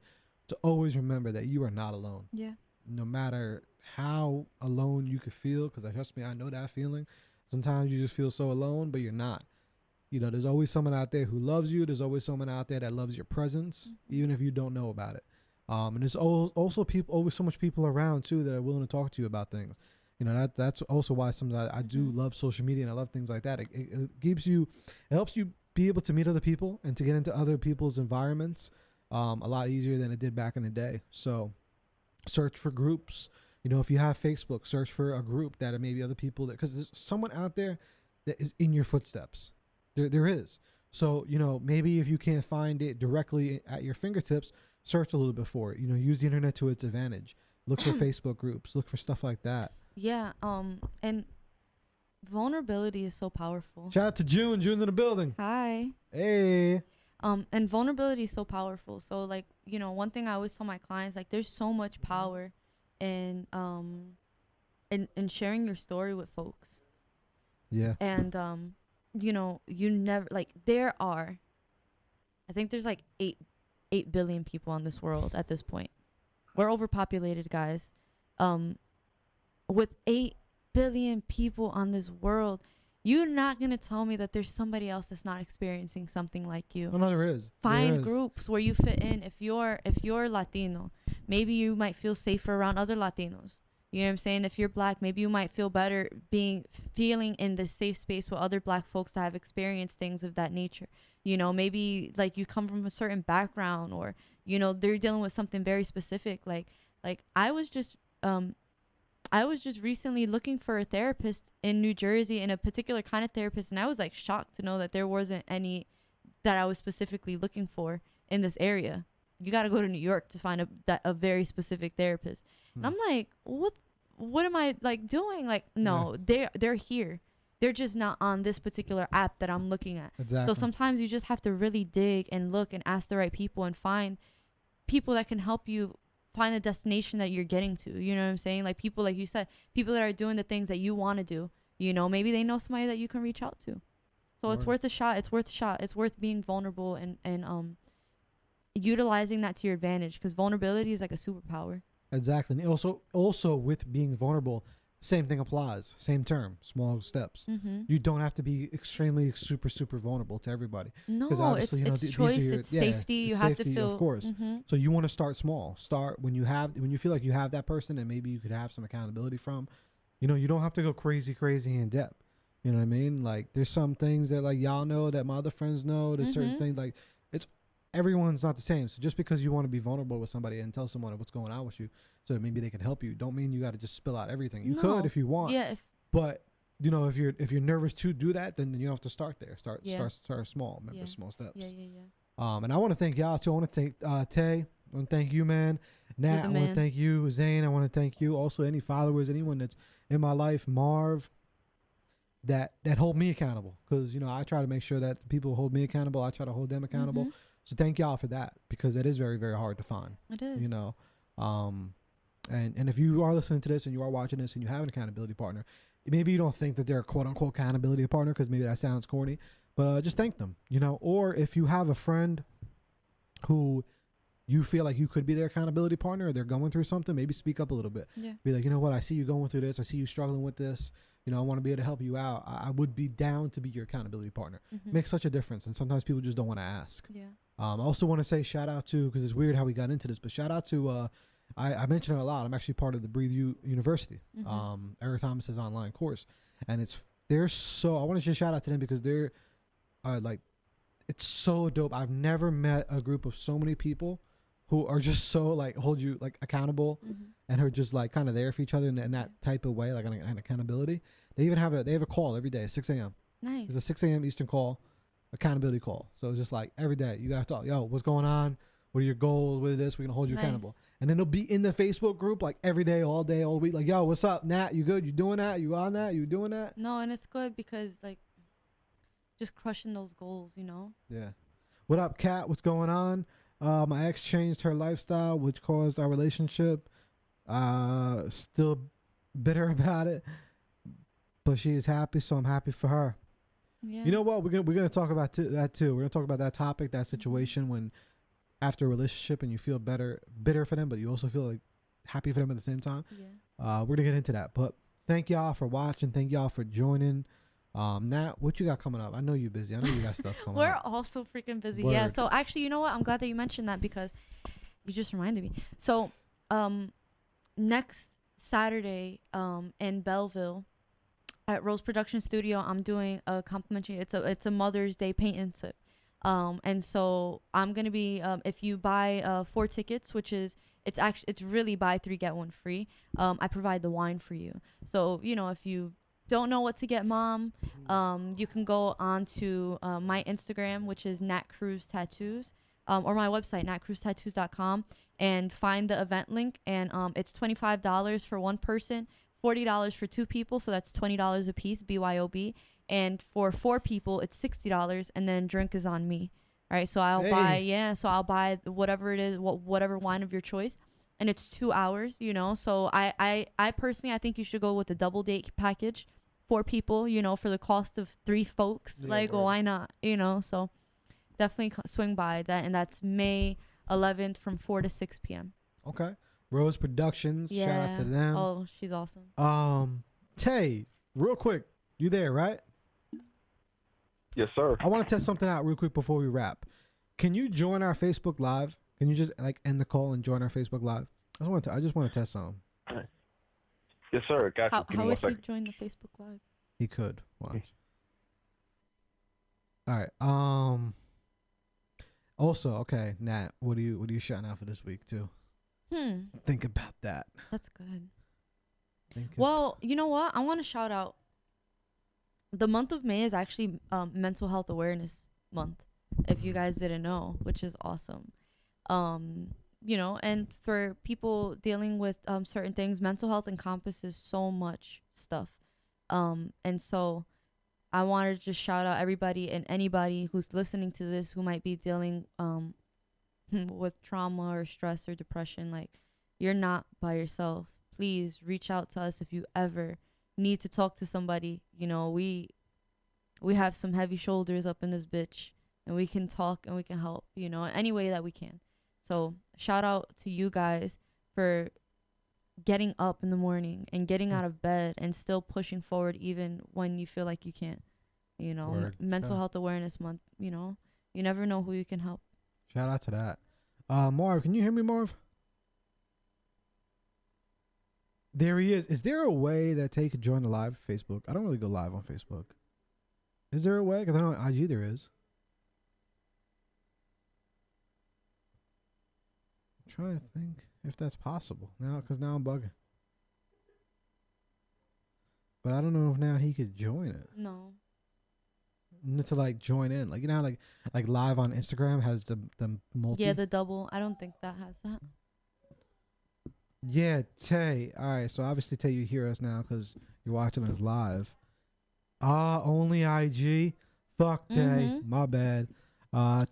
to always remember that you are not alone. Yeah. No matter how alone you could feel, because trust me, I know that feeling. Sometimes you just feel so alone, but you're not. You know, there's always someone out there who loves you. There's always someone out there that loves your presence, even if you don't know about it. And there's always so much people around too that are willing to talk to you about things. You know, that's also why sometimes I do love social media and I love things like that. It helps you be able to meet other people and to get into other people's environments a lot easier than it did back in the day. So search for groups. You know, if you have Facebook, search for a group that are maybe other people, because there's someone out there that is in your footsteps. There is. So, you know, maybe if you can't find it directly at your fingertips, search a little bit for it. You know, use the internet to its advantage. Look for Facebook groups. Look for stuff like that. Yeah. And vulnerability is so powerful. Shout out to June. June's in the building. Hi. Hey. And vulnerability is so powerful. So like, you know, one thing I always tell my clients, like, there's so much power in sharing your story with folks. Yeah. And you know, you never, like, I think there's like 8 billion people on this world at this point. We're overpopulated, guys. With 8 billion people on this world, you're not gonna tell me that there's somebody else that's not experiencing something like you. No, there is. Find groups where you fit in. If you're Latino, maybe you might feel safer around other Latinos. You know what I'm saying? If you're Black, maybe you might feel better feeling in this safe space with other Black folks that have experienced things of that nature. You know, maybe like you come from a certain background, or, you know, they're dealing with something very specific. Like I was just recently looking for a therapist in New Jersey, and a particular kind of therapist, and I was like shocked to know that there wasn't any that I was specifically looking for in this area. You got to go to New York to find a very specific therapist. And I'm like, what am I like doing? Like, no, they're here. They're just not on this particular app that I'm looking at. Exactly. So sometimes you just have to really dig and look and ask the right people and find people that can help you find the destination that you're getting to. You know what I'm saying? Like, people, like you said, people that are doing the things that you want to do. You know, maybe they know somebody that you can reach out to. So it's worth a shot. It's worth being vulnerable and utilizing that to your advantage, because vulnerability is like a superpower. Exactly. And also with being vulnerable, same thing applies. Same term, small steps. You don't have to be extremely super vulnerable to everybody. No, obviously, it's choice, it's safety. You have to feel, of course. So you want to start small. Start when you feel like you have that person and maybe you could have some accountability from. You know, you don't have to go crazy in depth. You know what I mean? Like, there's some things that like y'all know that my other friends know. There's certain things like everyone's not the same. So just because you want to be vulnerable with somebody and tell someone what's going on with you so that maybe they can help you, don't mean you got to just spill out everything. You could if you want. Yeah. But you know, if you're nervous to do that, then you have to start there. Start small. Remember, small steps. Yeah. And I want to thank y'all too. I want to thank Tay. I want to thank you, man. Nat, I want to thank you. Zane, I want to thank you. Also, any followers, anyone that's in my life, Marv, that hold me accountable. Because, you know, I try to make sure that the people hold me accountable. I try to hold them accountable. So thank y'all for that, because it is very, very hard to find. It is. You know, and if you are listening to this and you are watching this and you have an accountability partner, maybe you don't think that they're a quote unquote accountability partner, because maybe that sounds corny, but just thank them, you know. Or if you have a friend who you feel like you could be their accountability partner, or they're going through something, maybe speak up a little bit. Yeah. Be like, you know what, I see you going through this. I see you struggling with this. You know, I want to be able to help you out. I would be down to be your accountability partner. Makes such a difference. And sometimes people just don't want to ask. Yeah. I also want to say shout out to, because it's weird how we got into this, but shout out to, I mention it a lot. I'm actually part of the Breathe University, Eric Thomas's online course. And I want to just shout out to them, because they're like, it's so dope. I've never met a group of so many people who are just so like hold you like accountable and are just like kind of there for each other in that type of way, like an accountability. They even have a call every day at 6 a.m. Nice. It's a 6 a.m. Eastern call, accountability call. So it's just like every day you gotta talk. Yo, what's going on? What are your goals? What is this? We're gonna hold you accountable. And then they'll be in the Facebook group like every day, all week. Like, yo, what's up, Nat? You good? You doing that? You on that? You doing that? No, and it's good because like just crushing those goals, you know? Yeah. What up, Kat? What's going on? My ex changed her lifestyle, which caused our relationship. Still bitter about it, but she is happy, so I'm happy for her. Yeah. You know what? We're gonna talk about that too. We're gonna talk about that topic, that situation when after a relationship and you feel bitter for them, but you also feel like happy for them at the same time. Yeah. We're gonna get into that, but thank y'all for watching. Thank y'all for joining. Nat, what you got coming up? I know you're busy. I know you got stuff coming We're up. We're also freaking busy. Word. Yeah. So actually, you know what? I'm glad that you mentioned that, because you just reminded me. So, next Saturday, in Belleville, at Rose Production Studio, I'm doing a complimentary. It's a Mother's Day paint and sip. And so I'm gonna be if you buy 4 tickets, which is it's really buy 3 get 1 free. I provide the wine for you. So you know, if you don't know what to get mom, you can go on to my Instagram, which is Nat Cruz Tattoos, or my website natcruztattoos.com, and find the event link. And it's $25 for one person, $40 for 2 people, so that's $20 a piece, BYOB. And for 4 people, it's $60, and then drink is on me. All right, so I'll buy whatever it is, whatever wine of your choice, and it's 2 hours, you know. So I personally, I think you should go with the double date package, 4 people, you know, for the cost of 3 folks. Yeah, like, word. why not, you know? So definitely swing by that, and that's May 11th from 4 to 6 p.m. Okay. Rose Productions. Yeah. Shout out to them. Oh, she's awesome. Tay, real quick, you there, right? Yes, sir. I want to test something out real quick before we wrap. Can you join our Facebook Live? Can you just like end the call and join our Facebook Live? I just want to test something. Yes, sir. Got you. Give How me would 1 he second. join the Facebook Live? He could. Watch. All right. Also, okay, Nat, what are you shouting out for this week too? Think about that. That's good. Think Well, you know what? I want to shout out. The month of May is actually Mental Health Awareness Month, if you guys didn't know, which is awesome. You know, and for people dealing with certain things, mental health encompasses so much stuff. And so I wanted to just shout out everybody and anybody who's listening to this who might be dealing with trauma or stress or depression. Like, you're not by yourself. Please reach out to us if you ever need to talk to somebody. You know, we have some heavy shoulders up in this bitch, and we can talk and we can help, you know, any way that we can. So shout out to you guys for getting up in the morning and getting out of bed and still pushing forward even when you feel like you can't. You know, Word. Mental Health Awareness Month, you know, you never know who you can help. Shout out to that. Marv, can you hear me, Marv? There he is. Is there a way that Tay could join the live Facebook? I don't really go live on Facebook. Is there a way? Because I know on IG there is. I'm trying to think if that's possible now, because now I'm bugging. But I don't know if now he could join it. No. To like join in, like, you know how like live on Instagram has the multi. Yeah, the double. I don't think that has that. Yeah, Tay. All right, so obviously Tay, you hear us now because you're watching us live. Only IG. Fuck Tay. My bad.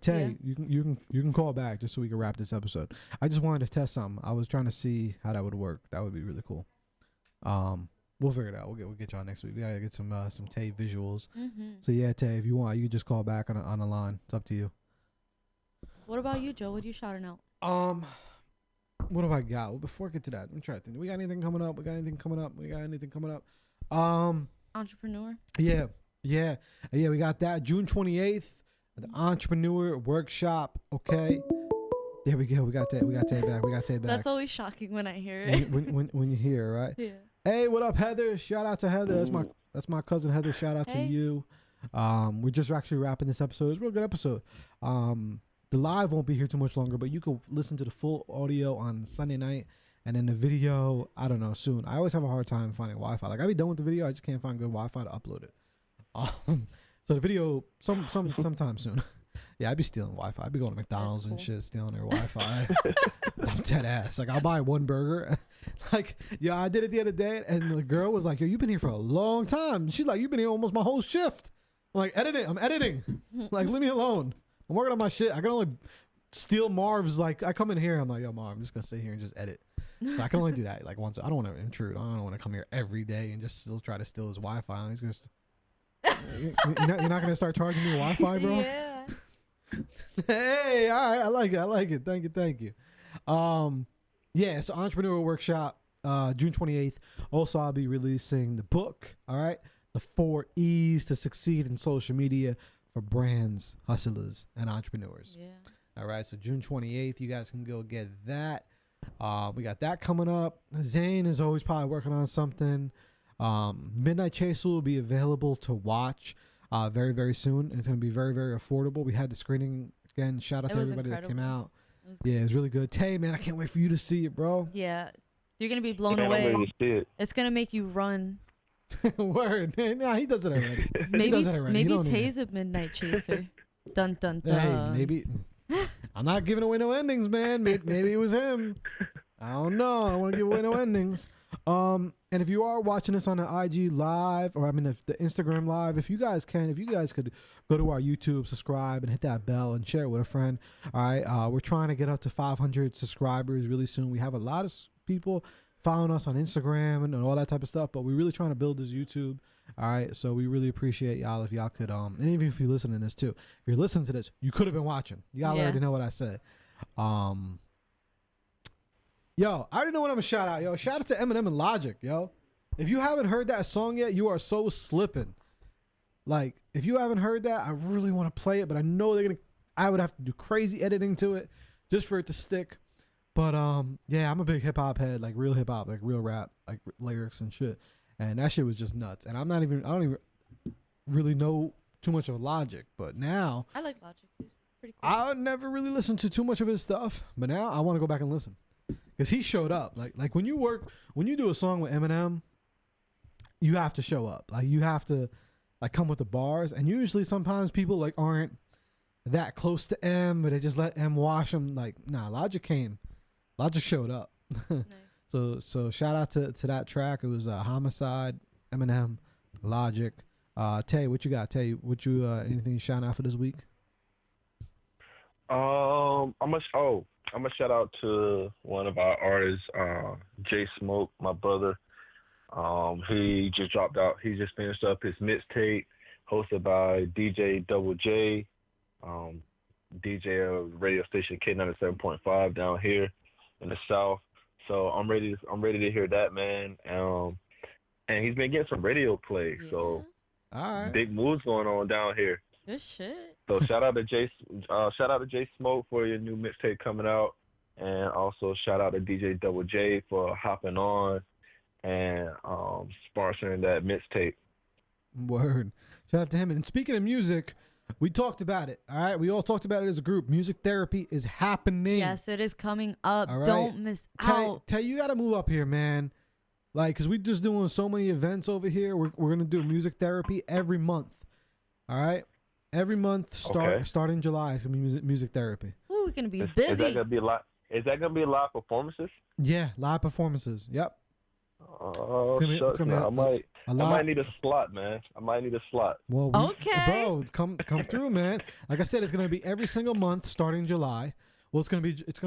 Tay, Yeah. you can call back just so we can wrap this episode. I just wanted to test something. I was trying to see how that would work. That would be really cool. We'll figure it out. We'll get y'all next week. We gotta get some Tay visuals. So yeah, Tay, if you want, you can just call back on the line. It's up to you. What about you, Joe? What are you shouting out? What have I got? Well, before I get to that, let me try to think. We got anything coming up? We got anything coming up? Entrepreneur. Yeah. We got that June 28th, the Entrepreneur Workshop. Okay. There we go. We got Tay back. That's always shocking when I hear it. when you hear it, right? Yeah. Hey, what up, Heather? Shout out to Heather. That's my cousin Heather. Shout out to you. We're just actually wrapping this episode. It's a real good episode. The live won't be here too much longer, but you can listen to the full audio on Sunday night, and then the video, I don't know, soon. I always have a hard time finding Wi-Fi. Like, I be done with the video, I just can't find good Wi-Fi to upload it. So the video sometime soon. Yeah, I be stealing Wi-Fi. I be going to McDonald's and shit, stealing their Wi-Fi. I'm dead ass. Like, I'll buy one burger. Like, yeah, I did it the other day, and the girl was like, yo, you've been here for a long time. She's like, you've been here almost my whole shift. I'm like, I'm editing. Like, leave me alone. I'm working on my shit. I can only steal Marv's. Like, I come in here, I'm like, yo, Marv, I'm just gonna sit here and just edit. So I can only do that like once. I don't want to intrude. I don't want to come here every day and just still try to steal his Wi-Fi. He's gonna. You're not gonna start charging me Wi-Fi, bro? Yeah. Hey, all right, I like it. Thank you. Yeah, so Entrepreneur Workshop, June 28th. Also, I'll be releasing the book. All right, the 4 E's to succeed in social media for brands, hustlers, and entrepreneurs. Yeah. All right, so June 28th, you guys can go get that. We got that coming up. Zane is always probably working on something. Midnight Chaser will be available to watch very, very soon. And it's going to be very, very affordable. We had the screening again. Shout out to everybody that came out. It was really good. Tay, man, I can't wait for you to see it, bro. Yeah. You're going to be blown I'm away. ready to see it. It's going to make you run. Word. Nah, he does it already. Maybe Tay's a midnight chaser. Dun, dun, dun. Hey, maybe. I'm not giving away no endings, man. Maybe it was him. I don't know. I don't want to give away no endings. And if you are watching this on the IG live, or I mean the Instagram live, if you guys could go to our YouTube, subscribe, and hit that bell and share it with a friend. All right, we're trying to get up to 500 subscribers really soon. We have a lot of people following us on Instagram and all that type of stuff, but we're really trying to build this YouTube. All right, so we really appreciate y'all if y'all could, and even if you're listening to this too, if you're listening to this, you could have been watching. Y'all already know what I said. Yo, I already know what I'm gonna shout out. Yo, shout out to Eminem and Logic, yo. If you haven't heard that song yet, you are so slipping. Like, if you haven't heard that, I really want to play it, but I know I would have to do crazy editing to it just for it to stick. But yeah, I'm a big hip hop head, like real hip hop, like real rap, like lyrics and shit. And that shit was just nuts. And I don't even really know too much of Logic, but now I like Logic. He's pretty cool. I never really listened to too much of his stuff, but now I want to go back and listen. Because he showed up. Like when you do a song with Eminem, you have to show up. Like you have to like come with the bars. And usually sometimes people like aren't that close to M, but they just let M wash them. Like, nah, Logic came. Logic showed up. Nice. So shout out to that track. It was Homicide, Eminem, Logic. Tay, what you got? Tay, anything you shout out for this week? I'm gonna shout out to one of our artists, Jay Smoke, my brother. He just dropped out. He just finished up his mixtape, hosted by DJ Double J, DJ of radio station K97.5 down here in the South. So I'm ready to hear that, man. And he's been getting some radio play. Yeah. So big moves going on down here. Good shit. So shout out to Jay Smoke for your new mixtape coming out, and also shout out to DJ Double J for hopping on and sponsoring that mixtape. Word. Shout out to him. And speaking of music, we talked about it. All right, we all talked about it as a group. Music therapy is happening. Yes, it is coming up. Right? Don't miss out. Tay, you got to move up here, man. Like, cause we just doing so many events over here. We're gonna do music therapy every month. All right. Every month, starting July, it's gonna be music therapy. Ooh, we're gonna be busy. Is that gonna be live performances? Yeah, live performances. Yep. Oh, shucks, I might need a slot, man. I might need a slot. Well, bro, come through, man. Like I said, it's gonna be every single month starting July. Well, it's gonna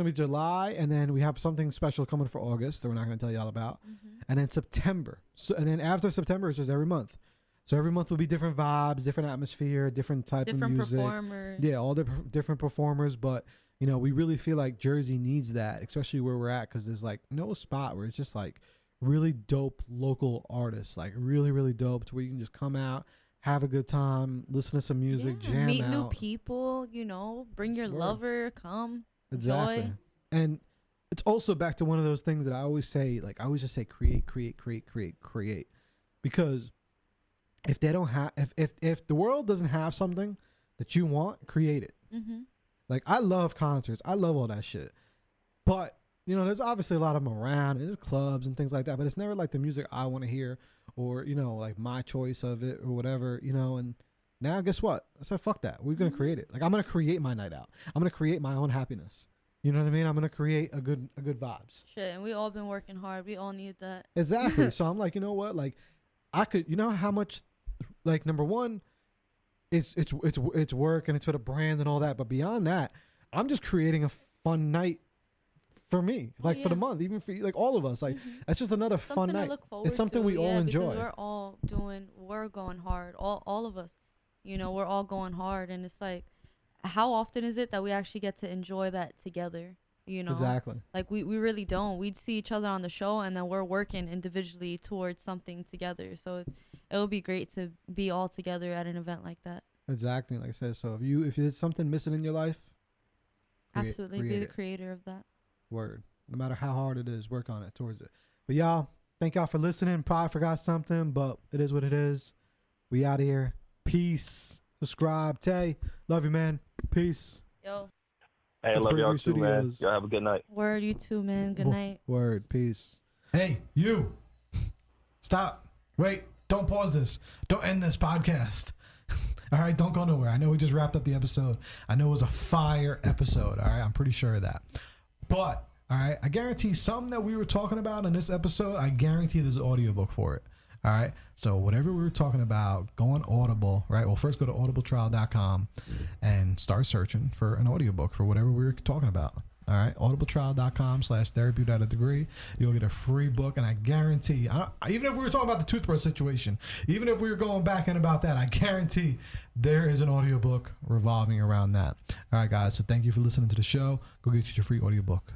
be July, and then we have something special coming for August that we're not gonna tell you all about, and then September. So, and then after September, it's just every month. So every month will be different vibes, different atmosphere, different type of music. Different performers. Yeah, all the different performers. But, you know, we really feel like Jersey needs that, especially where we're at, because there's, like, no spot where it's just, like, really dope local artists. Like, really, really dope to where you can just come out, have a good time, listen to some music, jam meet out. Meet new people, you know, bring your lover, come, exactly. Enjoy. And it's also back to one of those things that I always say, like, I always just say create. Because if they don't have, if the world doesn't have something that you want, create it. Like, I love concerts, I love all that shit, but you know, there's obviously a lot of them around. There's clubs and things like that, but it's never like the music I want to hear, or you know, like my choice of it or whatever. You know, and now guess what? I said, fuck that. We're gonna create it. Like, I'm gonna create my night out. I'm gonna create my own happiness. You know what I mean? I'm gonna create a good vibes. Shit, and we all been working hard. We all need that. Exactly. So I'm like, you know what? Like, I could. You know how much. Like, number one, it's work and it's for the brand and all that. But beyond that, I'm just creating a fun night for me, like for the month, even for like all of us. Like, it's just another fun night. It's something we all enjoy. We're going hard. All of us, you know, we're all going hard, and it's like, how often is it that we actually get to enjoy that together? You know, exactly. Like we really don't. We'd see each other on the show, and then we're working individually towards something together. So it would be great to be all together at an event like that. Exactly, like I said. So if there's something missing in your life, absolutely be the creator of that. Word. No matter how hard it is, work on it towards it. But y'all, thank y'all for listening. Probably forgot something, but it is what it is. We out of here. Peace. Subscribe. Tay, love you, man. Peace. Yo. Hey, I love y'all too, man. Y'all have a good night. Word, you too, man. Good night. Word, peace. Hey, you. Stop. Wait, don't pause this. Don't end this podcast. All right, don't go nowhere. I know we just wrapped up the episode. I know it was a fire episode. All right, I'm pretty sure of that. But All right. I guarantee something that we were talking about in this episode, I guarantee there's an audiobook for it. All right. So whatever we were talking about, go on Audible, right? Well, first go to audibletrial.com and start searching for an audiobook for whatever we were talking about. All right. audibletrial.com/therapy without a degree. You'll get a free book. And I guarantee, even if we were talking about the toothbrush situation, even if we were going back in about that, I guarantee there is an audiobook revolving around that. All right, guys. So thank you for listening to the show. Go get your free audiobook.